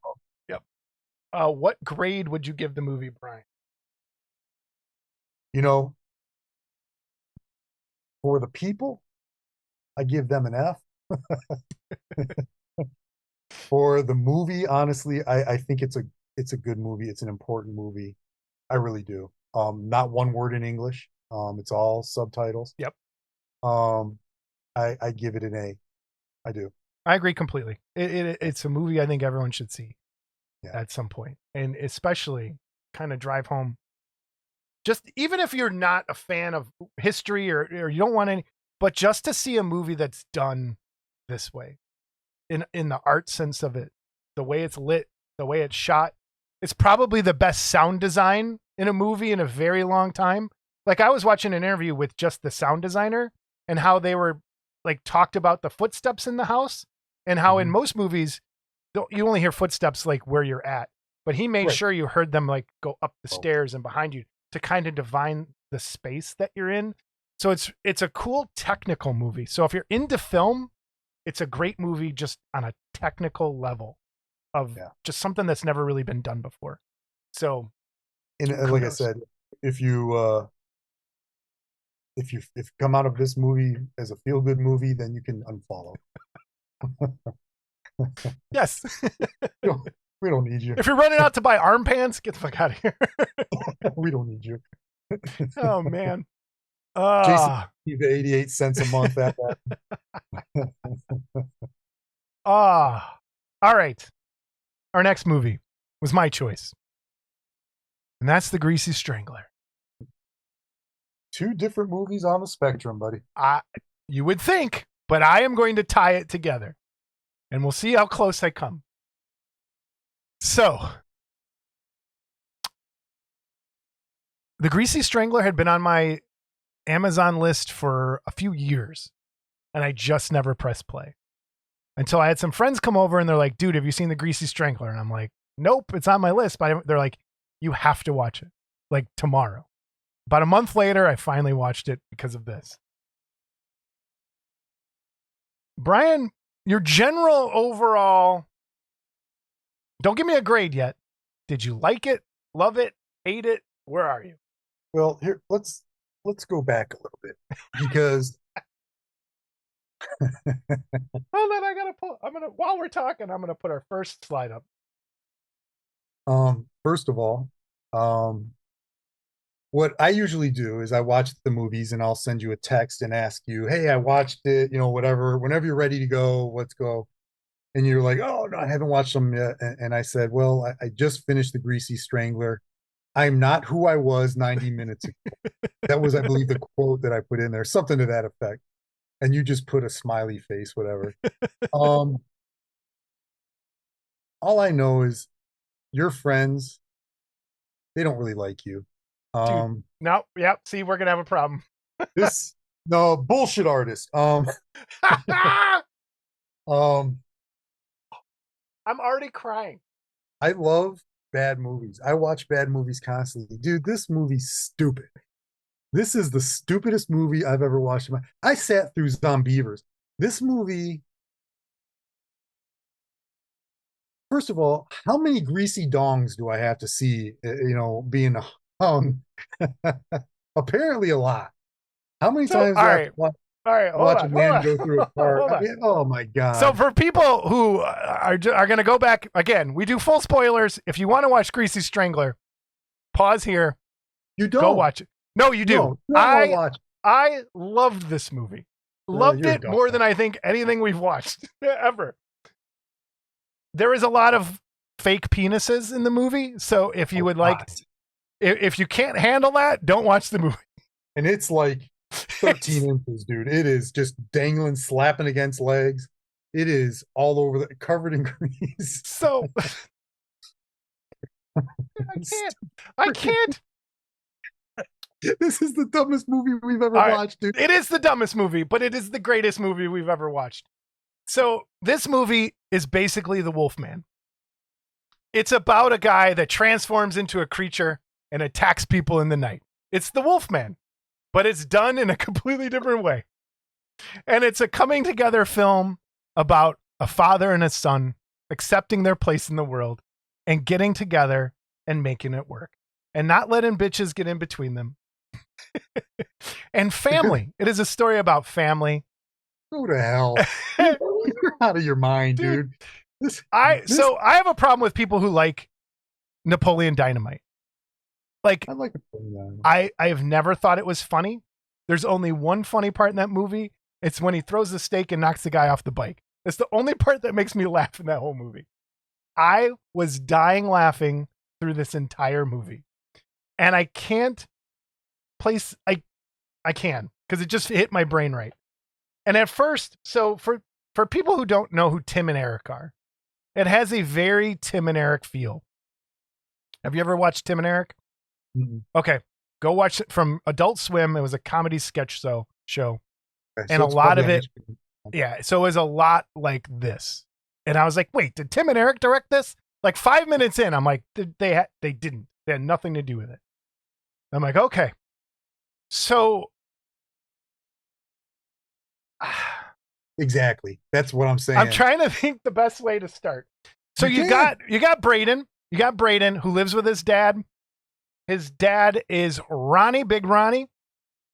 Yep. What grade would you give the movie, Brian? You know, for the people, I give them an F. For the movie, honestly, I think it's a good movie. It's an important movie. I really do. Not one word in English. It's all subtitles. Yep. Um, I give it an A. I do. I agree completely. It's a movie I think everyone should see Yeah. at some point, and especially kind of drive home. Just even if you're not a fan of history or you don't want any, but just to see a movie that's done this way, in the art sense of it, the way it's lit, the way it's shot, it's probably the best sound design in a movie in a very long time. Like I was watching an interview with just the sound designer and how they were like talked about the footsteps in the house and how in most movies you only hear footsteps like where you're at, but he made Right. sure you heard them like go up the Oh. stairs and behind you to kind of divine the space that you're in. So it's a cool technical movie. So if you're into film, it's a great movie just on a technical level of Yeah. just something that's never really been done before. So And like I kudos. said, if you come out of this movie as a feel good movie, then you can unfollow. Yes. We don't, we don't need you. If you're running out to buy arm pants, get the fuck out of here. We don't need you. Oh man. Jason, the 88 cents a month at that. All right. Our next movie was my choice. And that's The Greasy Strangler. Two different movies on the spectrum, buddy. You would think, but I am going to tie it together. And we'll see how close I come. So, The Greasy Strangler had been on my Amazon list for a few years, and I just never pressed play until I had some friends come over and they're like, dude, have you seen The Greasy Strangler? And I'm like, nope, it's on my list. But they're like, you have to watch it like tomorrow. About a month later, I finally watched it because of this. Brian, your general overall, don't give me a grade yet. Did you like it, love it, hate it? Where are you? Well, here let's go back a little bit because Hold on, while we're talking, I'm gonna put our first slide up. first of all, what I usually do is I watch the movies and I'll send you a text and ask you, hey, I watched it, whatever, whenever you're ready to go, let's go. And you're like, oh no, I haven't watched them yet. And I said, well, I just finished The Greasy Strangler. I'm not who I was 90 minutes ago. That was, I believe, the quote that I put in there, something to that effect. And you just put a smiley face, whatever. All I know is your friends, they don't really like you. Dude, no, yep. See, we're gonna have a problem. This no bullshit artist. I'm already crying. I love bad movies. I watch bad movies constantly. Dude, this movie's stupid. This is the stupidest movie I've ever watched. I sat through Zombievers. This movie, first of all, how many greasy dongs do I have to see, being hung? Apparently a lot. How many times do I have to watch a man go through a car? I mean, oh my God. So for people who are going to go back, again, we do full spoilers. If you want to watch Greasy Strangler, pause here. You don't. Go watch it. No, you do. No, I loved this movie. Loved it more than I think anything we've watched ever. There is a lot of fake penises in the movie. So if you would like, if you can't handle that, don't watch the movie. And it's like 13 inches, dude. It is just dangling, slapping against legs. It is all over covered in grease. So I can't. This is the dumbest movie we've ever All right. watched, dude. It is the dumbest movie, but it is the greatest movie we've ever watched. So this movie is basically The Wolfman. It's about a guy that transforms into a creature and attacks people in the night. It's The Wolfman, but it's done in a completely different way. And it's a coming together film about a father and a son accepting their place in the world and getting together and making it work and not letting bitches get in between them. And family. It is a story about family. Go to hell. You're out of your mind, dude. So I have a problem with people who like Napoleon Dynamite. Like, I like I have never thought it was funny. There's only one funny part in that movie. It's when he throws the steak and knocks the guy off the bike. It's the only part that makes me laugh in that whole movie. I was dying laughing through this entire movie. And I can't place, I can, because it just hit my brain right. And at first, so for people who don't know who Tim and Eric are, it has a very Tim and Eric feel. Have you ever watched Tim and Eric? Mm-hmm. Okay, go watch it from Adult Swim. It was a comedy sketch show. Okay, and so a lot of it, HBO. yeah, so it was a lot like this. And I was like, wait, did Tim and Eric direct this? Like 5 minutes in, I'm like, they didn't. They had nothing to do with it. I'm like, okay. So exactly. That's what I'm saying. I'm trying to think the best way to start. So you got Braden. You got Braden who lives with his dad. His dad is Ronnie, Big Ronnie.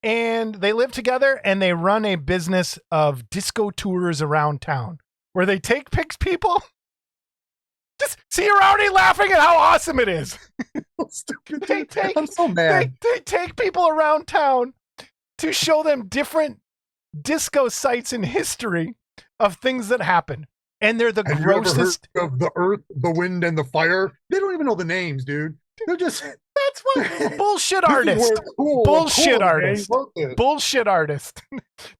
And they live together and they run a business of disco tours around town where they take people. Just see, you're already laughing at how awesome it is. Stupid. I'm so mad. They take people around town to show them different disco sites in history of things that happen. And they're the Have grossest. You ever heard of the earth, the wind, and the fire? They don't even know the names, dude. They're just. That's what bullshit artist. Bullshit artist. Bullshit artist.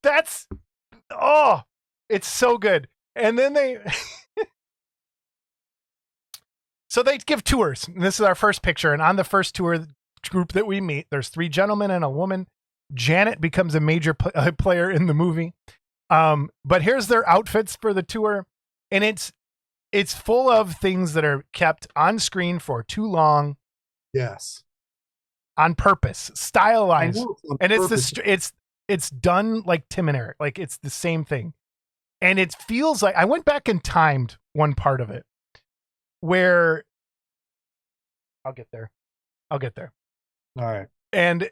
That's, oh, it's so good. And then so they give tours. And this is our first picture. And on the first tour group that we meet, there's 3 gentlemen and a woman. Janet becomes a major player in the movie. But here's their outfits for the tour. And it's full of things that are kept on screen for too long. Yes. On purpose, stylized. And purpose. It's done like Tim and Eric. Like it's the same thing. And it feels like I went back and timed one part of it where I'll get there. All right. And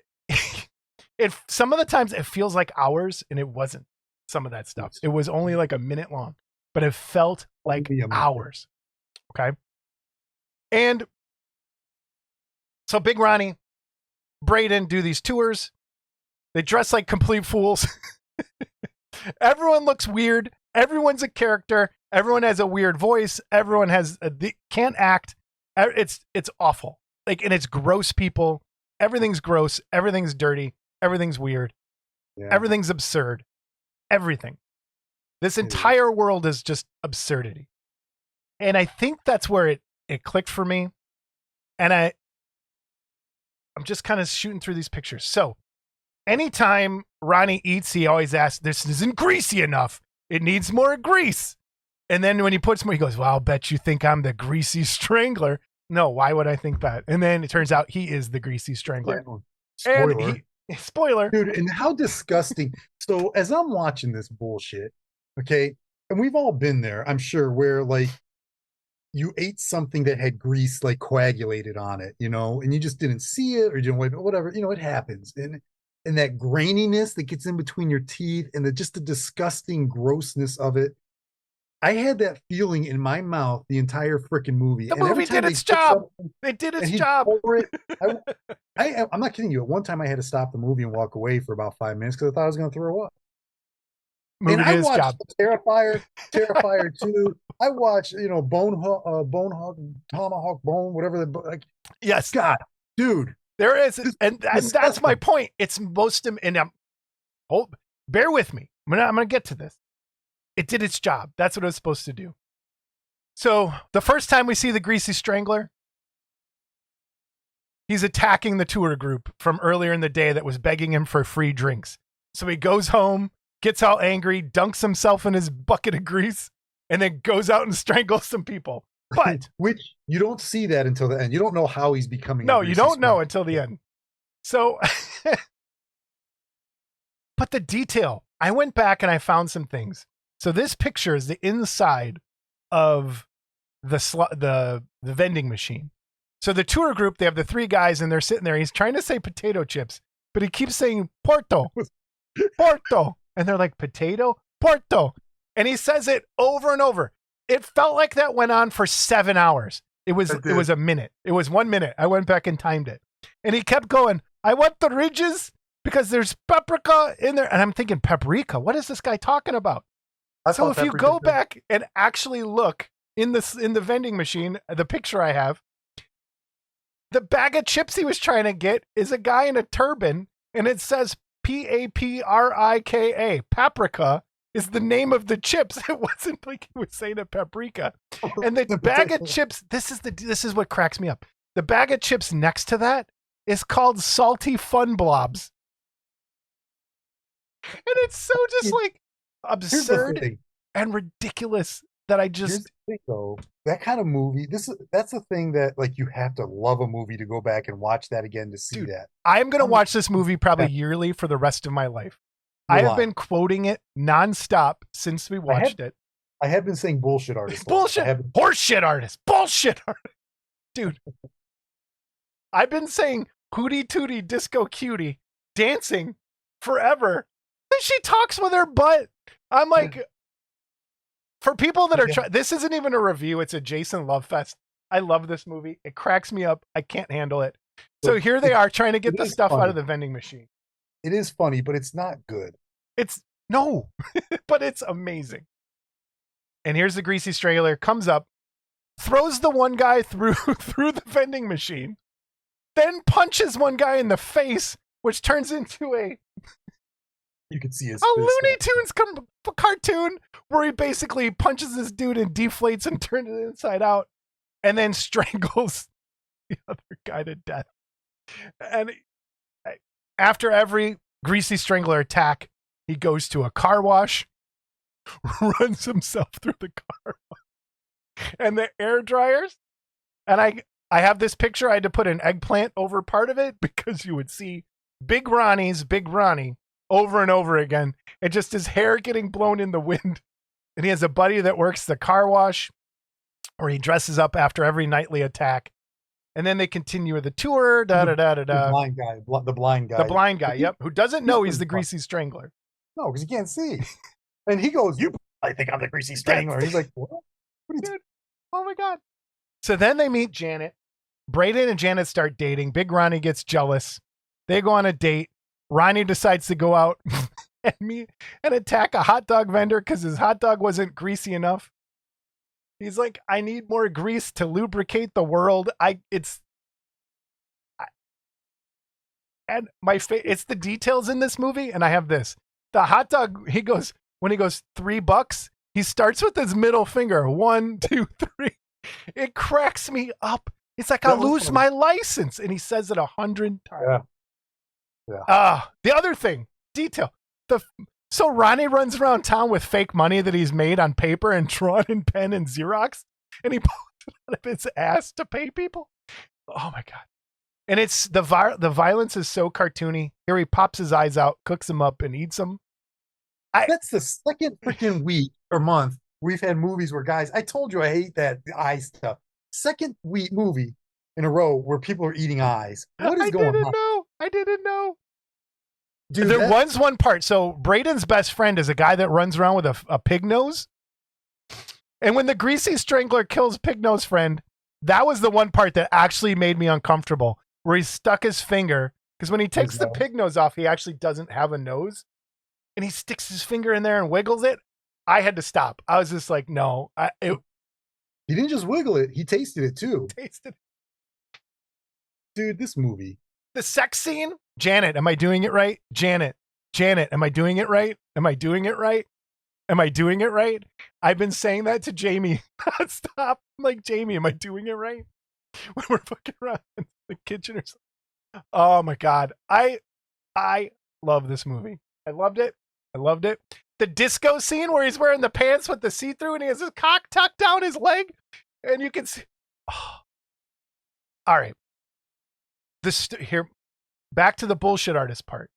some of the times it feels like hours and it wasn't some of that stuff. It was only like a minute long, but it felt like hours. Okay. And so Big Ronnie, Braden do these tours. They dress like complete fools. Everyone looks weird. Everyone's a character. Everyone has a weird voice. Everyone can't act. It's awful. Like, and it's gross people. Everything's gross. Everything's dirty. Everything's weird. Yeah. Everything's absurd. Everything. This entire world is just absurdity. And I think that's where it clicked for me. And I'm just kind of shooting through these pictures. So anytime Ronnie eats, he always asks, this isn't greasy enough. It needs more grease. And then when he puts more, he goes, well, I'll bet you think I'm the Greasy Strangler. No, why would I think that? And then it turns out he is the Greasy Strangler. Yeah. Spoiler. Spoiler. Dude, and how disgusting. So as I'm watching this bullshit, okay, and we've all been there, I'm sure, where like you ate something that had grease like coagulated on it, and you just didn't see it or you didn't wait, whatever, it happens. And that graininess that gets in between your teeth and the disgusting grossness of it. I had that feeling in my mouth the entire freaking movie. The movie did its job. It did its job. I'm not kidding you. At one time, I had to stop the movie and walk away for about 5 minutes because I thought I was going to throw up. Movie and I watched job. Terrifier 2. I watched, Bonehog, Tomahawk Bone, whatever. Yes. God, dude. There is. And that's my point. It's most, and bear with me. I'm going to get to this. It did its job. That's what it was supposed to do. So the first time we see the Greasy Strangler, he's attacking the tour group from earlier in the day that was begging him for free drinks. So he goes home, gets all angry, dunks himself in his bucket of grease, and then goes out and strangles some people. But which you don't see that until the end. You don't know how he's becoming. No, you don't know until the end. So, but the detail, I went back and I found some things. So this picture is the inside of the vending machine. So the tour group, they have the three guys and they're sitting there. He's trying to say potato chips, but he keeps saying Porto, Porto. And they're like, potato, Porto. And he says it over and over. It felt like that went on for 7 hours. It was a minute. It was 1 minute. I went back and timed it. And he kept going, I want the ridges because there's paprika in there. And I'm thinking, paprika? What is this guy talking about? So if you go back and actually look in the vending machine, the picture I have, the bag of chips he was trying to get is a guy in a turban, and it says paprika. Paprika is the name of the chips. It wasn't like he was saying a paprika. And the bag of chips, this is what cracks me up. The bag of chips next to that is called Salty Fun Blobs. And it's so just like absurd and ridiculous that I just though, that kind of movie, that's the thing that like you have to love a movie to go back and watch that again to see that. I'm gonna watch this movie probably yearly for the rest of my life. I have been quoting it nonstop since we watched it. I have been saying bullshit artist. Horseshit artist. Bullshit artist. Dude. I've been saying hootie tootie disco cutie dancing forever. Then she talks with her butt. I'm like, for people that are trying, this isn't even a review. It's a Jason Love Fest. I love this movie. It cracks me up. I can't handle it. So here they are trying to get the stuff out of the vending machine. It is funny, but it's not good. No, but it's amazing. And here's the Greasy Strangler, comes up, throws the one guy through the vending machine, then punches one guy in the face, which turns into you can see a Looney Tunes cartoon where he basically punches this dude and deflates and turns it inside out, and then strangles the other guy to death. And after every Greasy Strangler attack, he goes to a car wash, runs himself through the car wash, and the air dryers. And I have this picture. I had to put an eggplant over part of it because you would see Big Ronnie over and over again, and just his hair getting blown in the wind. And he has a buddy that works the car wash, or he dresses up after every nightly attack. And then they continue the tour. The blind guy. Yep. Who doesn't know he's the Greasy Strangler? No, because he can't see. And he goes, I think I'm the Greasy Strangler. He's like, what? Dude, oh my God. So then they meet Janet. Braden and Janet start dating. Big Ronnie gets jealous. They go on a date. Ronnie decides to go out and attack a hot dog vendor because his hot dog wasn't greasy enough. He's like, I need more grease to lubricate the world. It's the details in this movie. And I have this, the hot dog. When he goes $3, he starts with his middle finger. 1, 2, 3. It cracks me up. It's like, I'll lose my license. And he says it 100 times. Yeah. The other thing, detail. So Ronnie runs around town with fake money that he's made on paper and drawn in pen and Xerox, and he pulls it out of his ass to pay people. Oh my God. And it's the violence is so cartoony. Here he pops his eyes out, cooks them up, and eats them. That's the second freaking week or month we've had movies where guys, I told you I hate that eye stuff. Second week movie in a row where people are eating eyes. What is going on? I didn't know. Dude, there was one part. So Braden's best friend is a guy that runs around with a pig nose. And when the Greasy Strangler kills Pig Nose Friend, that was the one part that actually made me uncomfortable, where he stuck his finger. Because when he takes the pig nose off, he actually doesn't have a nose. And he sticks his finger in there and wiggles it. I had to stop. I was just like, no. He didn't just wiggle it. He tasted it too. Dude, this movie. The sex scene? Janet, am I doing it right? Janet, am I doing it right? Am I doing it right? Am I doing it right? I've been saying that to Jamie. Stop. I'm like, Jamie, am I doing it right? when we're fucking around in the kitchen or something. Oh my god. I love this movie. I loved it. I loved it. The disco scene where he's wearing the pants with the see-through and he has his cock tucked down his leg and you can see. Oh. All right. Here, back to the bullshit artist part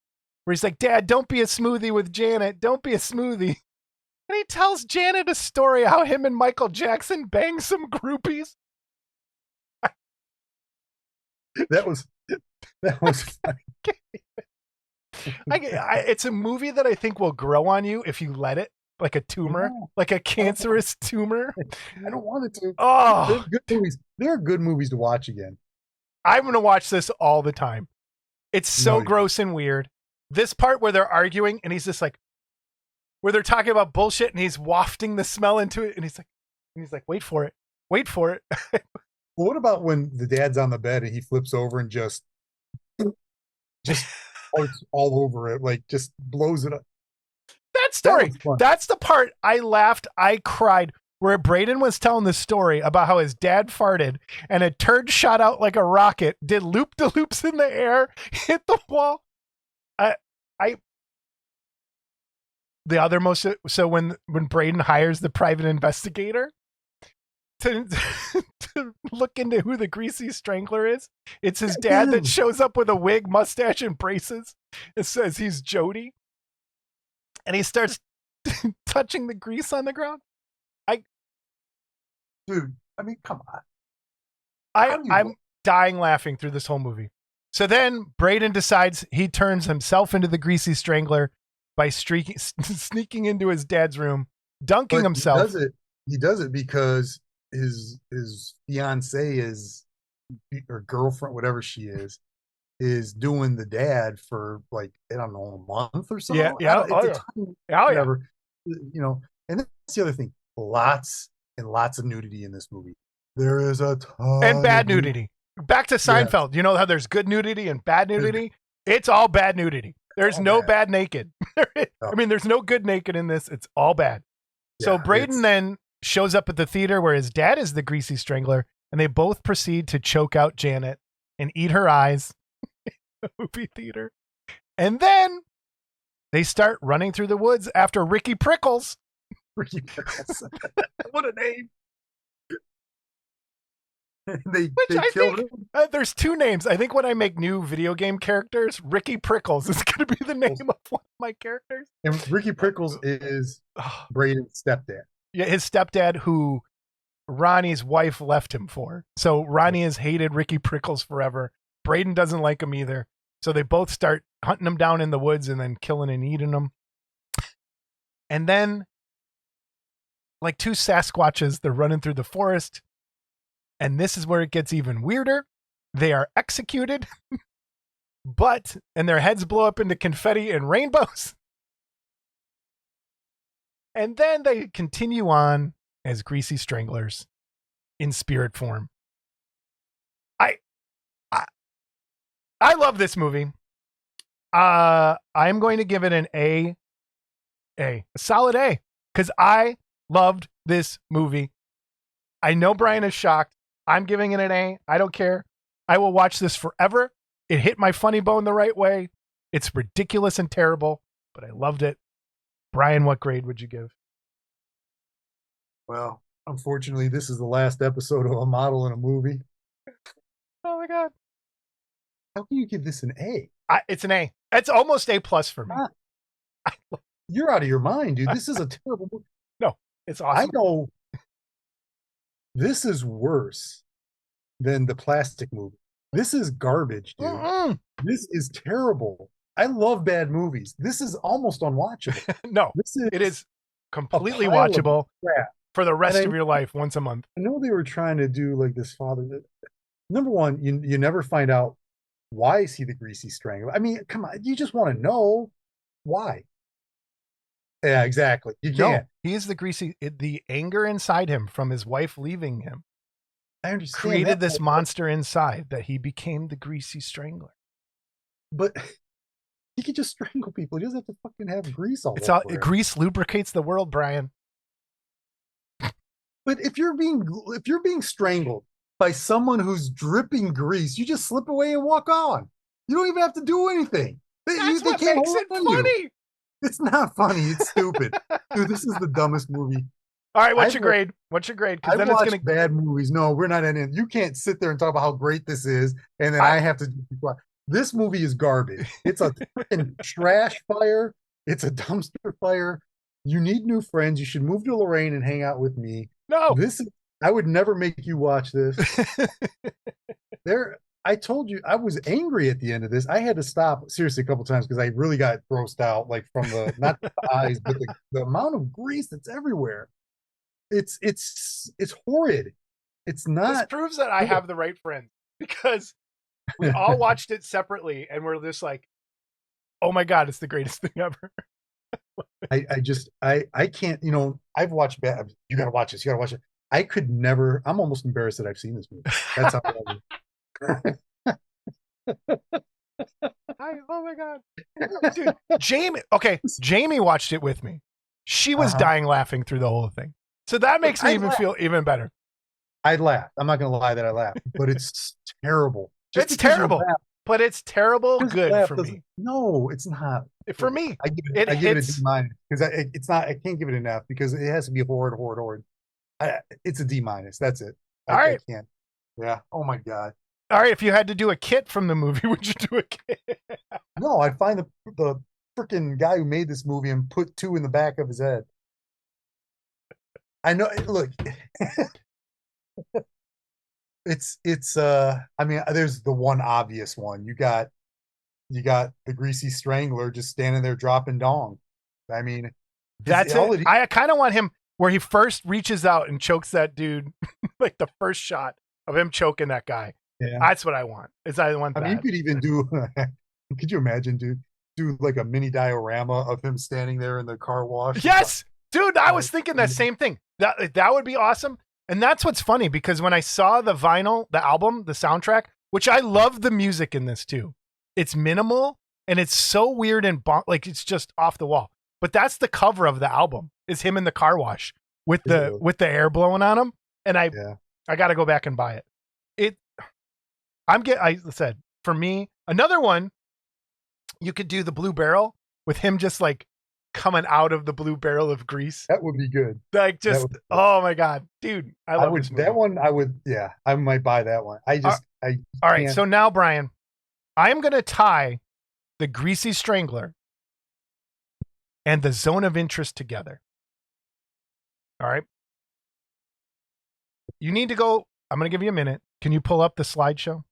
where he's like, Dad, don't be a smoothie with Janet. Don't be a smoothie. And he tells Janet a story how him and Michael Jackson banged some groupies. That was funny. It's a movie that I think will grow on you if you let it, like a tumor, like a cancerous tumor. I don't want it to. Oh, good movies. There are good movies to watch again. I'm going to watch this all the time. It's so gross and weird. This part where they're arguing and he's just like, where they're talking about bullshit and he's wafting the smell into it and he's like, wait for it. Wait for it. Well, what about when the dad's on the bed and he flips over and just farts all over it, like just blows it up? That story. That's the part I laughed. I cried. Where Braden was telling the story about how his dad farted and a turd shot out like a rocket, did loop-de-loops in the air, hit the wall. The other most, so when Braden hires the private investigator to look into who the Greasy Strangler is, it's his dad that shows up with a wig, mustache, and braces. It says he's Jody. And he starts touching the grease on the ground. Dude, I mean, come on. I'm dying laughing through this whole movie. So then Braden decides he turns himself into the Greasy Strangler by sneaking into his dad's room, dunking himself. He does it because his fiance or girlfriend, whatever she is doing the dad for like, I don't know, a month or something. Whatever. You know, and that's the other thing. Lots and lots of nudity in this movie. There is a ton and bad nudity. Back to Seinfeld. You know how there's good nudity and bad nudity? It's all bad nudity. There's no bad naked. I mean, there's no good naked in this. It's all bad. So Braden then shows up at the theater where his dad is the Greasy Strangler, and they both proceed to choke out Janet and eat her eyes in the movie theater. And then they start running through the woods after Ricky Prickles. Ricky Prickles. What a name. They killed him. There's two names. I think when I make new video game characters, Ricky Prickles is going to be the name of one of my characters. And Ricky Prickles is Braden's stepdad. Yeah, his stepdad who Ronnie's wife left him for. So Ronnie has hated Ricky Prickles forever. Braden doesn't like him either. So they both start hunting him down in the woods and then killing and eating him. And then, like two Sasquatches, they're running through the forest. And this is where it gets even weirder. They are executed, and their heads blow up into confetti and rainbows. And then they continue on as Greasy Stranglers in spirit form. I love this movie. I'm going to give it an a solid A, because I loved this movie. I know Brian is shocked. I'm giving it an A. I don't care. I will watch this forever. It hit my funny bone the right way. It's ridiculous and terrible, but I loved it. Brian, what grade would you give? Well, unfortunately, this is the last episode of A Model in a Movie. Oh my God. How can you give this an A? It's an A. It's almost A+ for me. You're out of your mind, dude. This is a terrible movie. No, it's awesome. I know. This is worse than the Plastic movie. This is garbage, dude. Mm-mm. This is terrible. I love bad movies. This is almost unwatchable. No, it is completely watchable for the rest of your life once a month. I know they were trying to do like this father. Number one, you never find out why is he the Greasy Strangler. I mean, come on, you just want to know why. Yeah, exactly. You can't. No, he is the Greasy. The anger inside him from his wife leaving him, I understand, created this monster inside that he became the Greasy Strangler. But he could just strangle people. He doesn't have to fucking have grease all over him. Grease lubricates the world, Brian. But if you're being strangled by someone who's dripping grease, you just slip away and walk on. You don't even have to do anything. That's They what can't makes hold it on you. funny. It's not funny. It's stupid. Dude, this is the dumbest movie. All right, what's I've your grade? What's your grade? Because I've then it's watched gonna. bad movies. No, we're not in it. You can't sit there and talk about how great this is, and then I, I have to be quiet. This movie is garbage. It's a freaking trash fire. It's a dumpster fire. You need new friends. You should move to Lorraine and hang out with me. no. This is, I would never make you watch this. There, I told you I was angry at the end of this. I had to stop seriously a couple times because I really got grossed out, like from the not the eyes, but the amount of grease that's everywhere. It's horrid. It's This not proves that I good. have the right friends because we all watched it separately and we're just like, oh my God, it's the greatest thing ever. I can't, I've watched bad. You gotta watch this, you gotta watch it. I could never, I'm almost embarrassed that I've seen this movie. That's how Oh my God. Dude, Jamie watched it with me. She was dying laughing through the whole thing. So that makes me feel even better. I laughed. I'm not gonna lie that I laughed, but it's terrible. It's terrible, but it's terrible good for me. No, it's not. For me, I give it a D minus because it's not. I can't give it an F because it has to be horrid. It's a D minus. That's it. All right. I can't. Yeah. Oh my God. All right. If you had to do a kit from the movie, would you do a kit? No, I'd find the freaking guy who made this movie and put 2 in the back of his head. I know. Look, it's. I mean, there's the one obvious one. You got the Greasy Strangler just standing there dropping dong. I mean, that's it. I kind of want him where he first reaches out and chokes that dude, like the first shot of him choking that guy. Yeah, that's what I want. I mean, you could even do. Could you imagine, dude? Do like a mini diorama of him standing there in the car wash. Yes, dude. I was thinking that same thing. That would be awesome. And that's what's funny because when I saw the vinyl, the album, the soundtrack, which I love the music in this too. It's minimal and it's so weird and like it's just off the wall. But that's the cover of the album. Is him in the car wash with the air blowing on him. And I got to go back and buy it. I said for me another one. You could do the blue barrel with him just like coming out of the blue barrel of grease. That would be good. Like just oh my God, dude! I love this movie. That one. I might buy that one. All right. So now, Brian, I am going to tie the Greasy Strangler and the Zone of Interest together. All right. You need to go. I'm going to give you a minute. Can you pull up the slideshow?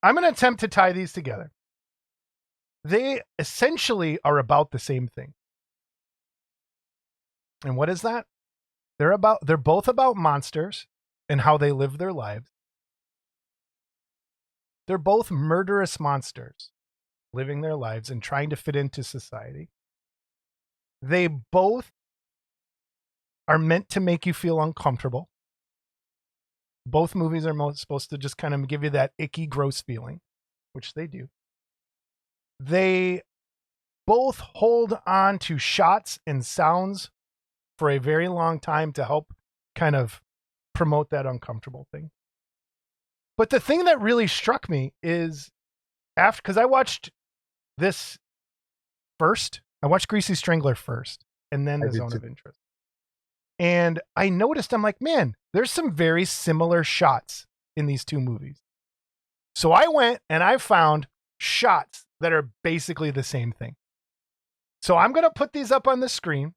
I'm going to attempt to tie these together. They essentially are about the same thing. And what is that? They're both about monsters and how they live their lives. They're both murderous monsters living their lives and trying to fit into society. They both are meant to make you feel uncomfortable. Both movies are supposed to just kind of give you that icky, gross feeling, which they do. They both hold on to shots and sounds for a very long time to help kind of promote that uncomfortable thing. But the thing that really struck me is because I watched this first. I watched Greasy Strangler first and then The Zone of Interest. And I noticed, I'm like, man, there's some very similar shots in these two movies. So I went and I found shots that are basically the same thing. So I'm going to put these up on the screen.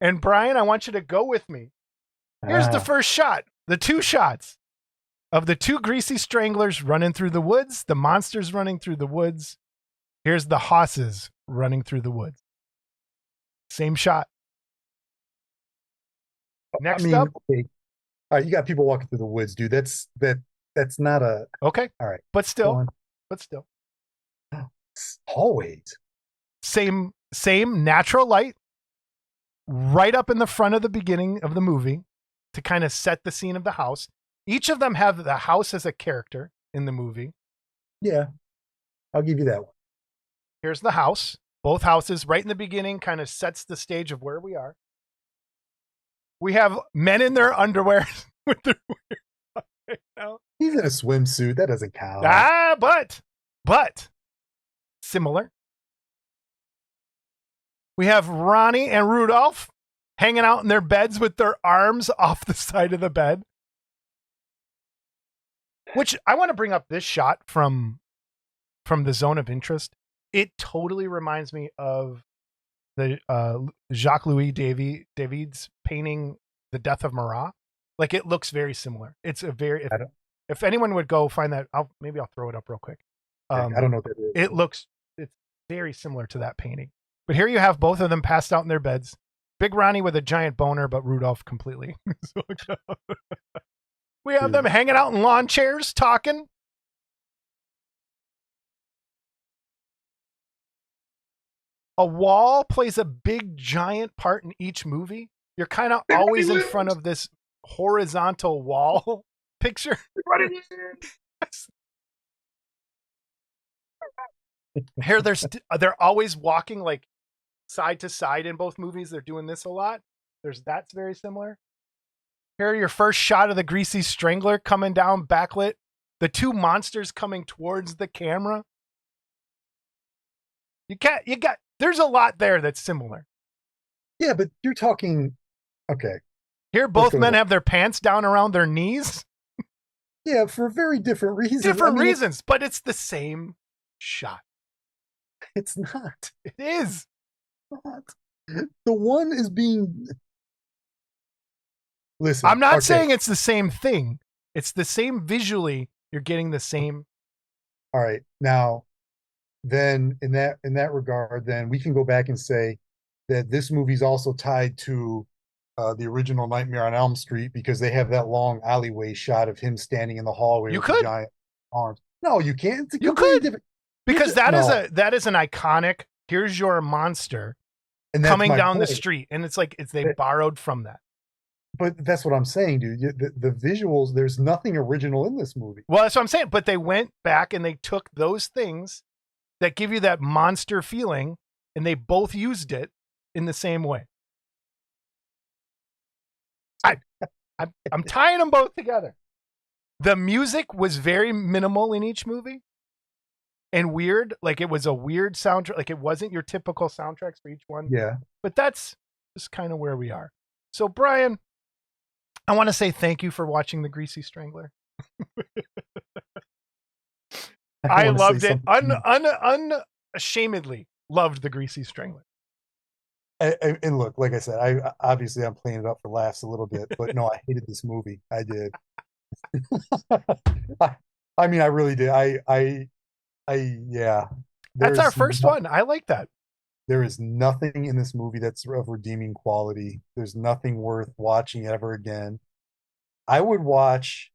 And Brian, I want you to go with me. Here's the first shot, the 2 shots of the 2 Greasy Stranglers running through the woods, the monsters running through the woods. Here's the hosses running through the woods. Same shot. Next up. Okay. All right, you got people walking through the woods, dude. That's not a okay. All right, but still. Hallways. Same natural light right up in the front of the beginning of the movie to kind of set the scene of the house. Each of them have the house as a character in the movie. Yeah, I'll give you that one. Here's the house. Both houses right in the beginning kind of sets the stage of where we are. We have men in their underwear with their right now. in a swimsuit. That doesn't count. But similar. We have Ronnie and Rudolph hanging out in their beds with their arms off the side of the bed. Which I want to bring up this shot from the Zone of Interest. It totally reminds me of the Jacques-Louis David's painting The Death of Marat. Like, it looks very similar. It's a very, if anyone would go find that, maybe I'll throw it up real quick. I don't know what that is. It's very similar to that painting. But here you have both of them passed out in their beds. Big Ronnie with a giant boner, but Rudolph completely. We have them hanging out in lawn chairs, talking. A wall plays a big, giant part in each movie. You're kind of always in front of this horizontal wall picture. Here, they're always walking like side to side in both movies. They're doing this a lot. That's very similar. Here, your first shot of the Greasy Strangler coming down backlit. The two monsters coming towards the camera. There's a lot there that's similar. Yeah, but you're talking, okay. Here, both men have their pants down around their knees. Yeah, for very different reasons. Reasons, but it's the same shot. It's not. It is. It's not. The one is being... Listen. I'm not saying it's the same thing. It's the same visually. You're getting the same. All right. Now, then in that regard, then we can go back and say that this movie's also tied to the original Nightmare on Elm Street, because they have that long alleyway shot of him standing in the hallway with the giant arms. No, you can't. You could. Because that is an iconic, here's your monster coming down the street. And it's like they borrowed from that. But that's what I'm saying, dude. The visuals, there's nothing original in this movie. Well, that's what I'm saying. But they went back and they took those things that give you that monster feeling, and they both used it in the same way. I'm tying them both together. The music was very minimal in each movie and weird. Like, it was a weird soundtrack. Like, it wasn't your typical soundtracks for each one. Yeah. But that's just kind of where we are. So, Brian, I want to say thank you for watching The Greasy Strangler. I loved it. Unashamedly loved The Greasy Strangler. And look, like I said, I'm playing it up for laughs a little bit, but no, I hated this movie. I did. I mean, I really did. Yeah. That's our first one. I like that. There is nothing in this movie that's of redeeming quality. There's nothing worth watching ever again. I would watch.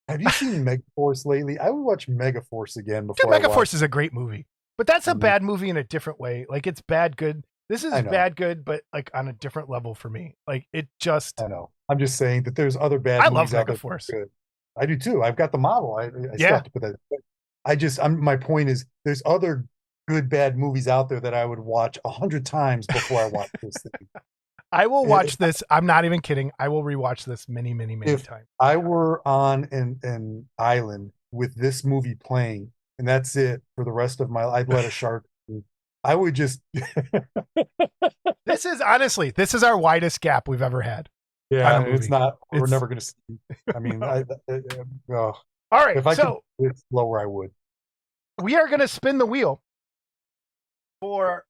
Have you seen Megaforce lately? I would watch Megaforce again before. Dude, Megaforce is a great movie, but that's a bad movie in a different way. Like, it's bad good. This is bad good, but like on a different level for me. Like, it just. I know. I'm just saying that there's other bad movies out there. I love Megaforce. I do too. I've got the model. I still have to put that. My point is, there's other good bad movies out there that I would watch 100 times before I watch this thing. I will watch this. I'm not even kidding. I will rewatch this many times. I were on an island with this movie playing, and that's it for the rest of my life, I'd let a shark. I would just. This is our widest gap we've ever had. Yeah, it's not. We're never going to see. I mean, all right. If I could it's lower, I would. We are going to spin the wheel for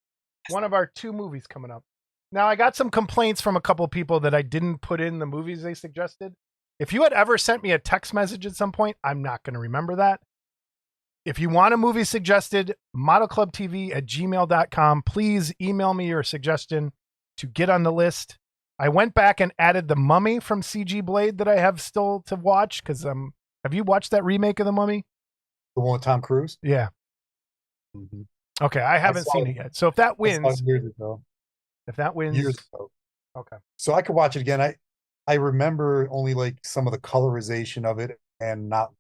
one of our two movies coming up. Now, I got some complaints from a couple people that I didn't put in the movies they suggested. If you had ever sent me a text message at some point, I'm not going to remember that. If you want a movie suggested, modelclubtv@gmail.com. Please email me your suggestion to get on the list. I went back and added The Mummy from CG Blade that I have still to watch, because have you watched that remake of The Mummy? The one with Tom Cruise? Yeah. Mm-hmm. Okay, I haven't seen it yet. So if that wins... years ago. If that wins... Years ago. Okay. So I could watch it again. I remember only like some of the colorization of it, and not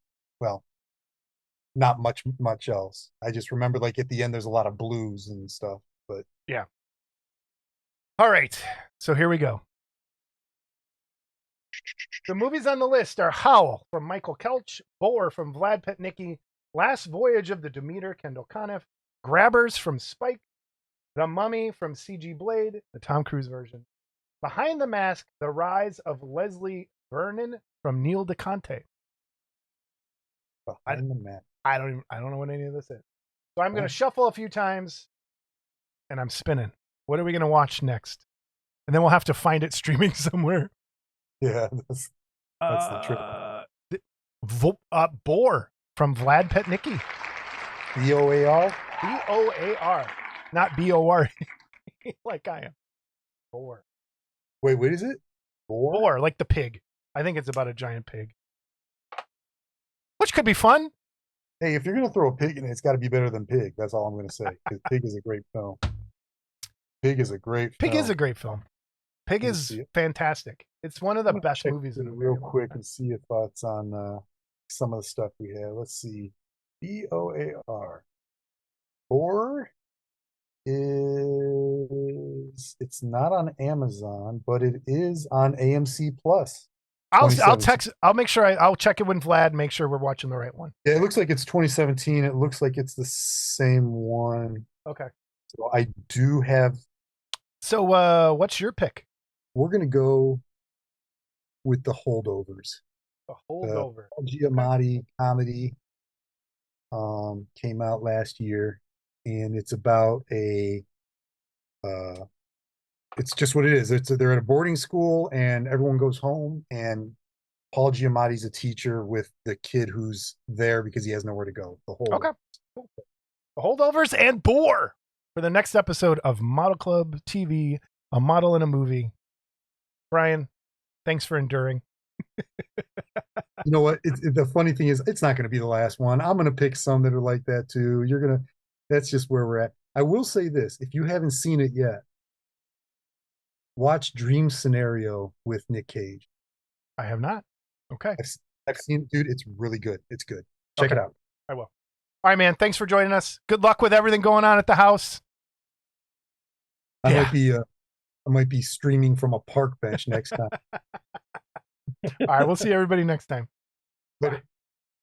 much else. I just remember like at the end there's a lot of blues and stuff, but yeah. All right. So here we go. The movies on the list are Howl from Michael Kelch, Boar from Vlad Petnicki, Last Voyage of the Demeter, Kendall Conniff, Grabbers from Spike, The Mummy from C.G. Blade, the Tom Cruise version, Behind the Mask, The Rise of Leslie Vernon from Neil DeConte. Behind the Mask. I don't know what any of this is. So I'm going to shuffle a few times, and I'm spinning. What are we going to watch next? And then we'll have to find it streaming somewhere. Yeah, that's the trick. Boar from Vlad Petnicki. BOAR? BOAR, not BOR, like I am. Boar. Wait, what is it? Boar, like the pig. I think it's about a giant pig. Which could be fun. Hey, if you're going to throw a pig in it, it's got to be better than Pig. That's all I'm going to say. Because Pig is a great film. Pig is a great film. Pig is fantastic. It's one of the best movies in the real quick and see if it's on some of the stuff we have. Let's see. BOAR. Boar is it's not on Amazon, but it is on AMC Plus. I'll text. I'll make sure I'll check it with Vlad. Make sure we're watching the right one. Yeah, it looks like it's 2017. It looks like it's the same one. Okay. So I do have. So what's your pick? We're gonna go with The Holdovers. The Holdover. Paul Giamatti comedy. Came out last year, and it's about it's just what it is. They're at a boarding school, and everyone goes home, and Paul Giamatti's a teacher with the kid who's there because he has nowhere to go. Okay. Cool. The Holdovers and Boar for the next episode of Model Club TV, a model in a movie. Brian, thanks for enduring. You know what? The funny thing is, it's not going to be the last one. I'm going to pick some that are like that too. That's just where we're at. I will say this: if you haven't seen it yet, watch Dream Scenario with Nick Cage. I have not. Okay. I've seen, dude. It's really good. It's good. Check it out. I will. All right, man. Thanks for joining us. Good luck with everything going on at the house. I might be streaming from a park bench next time. All right, we'll see everybody next time. Later.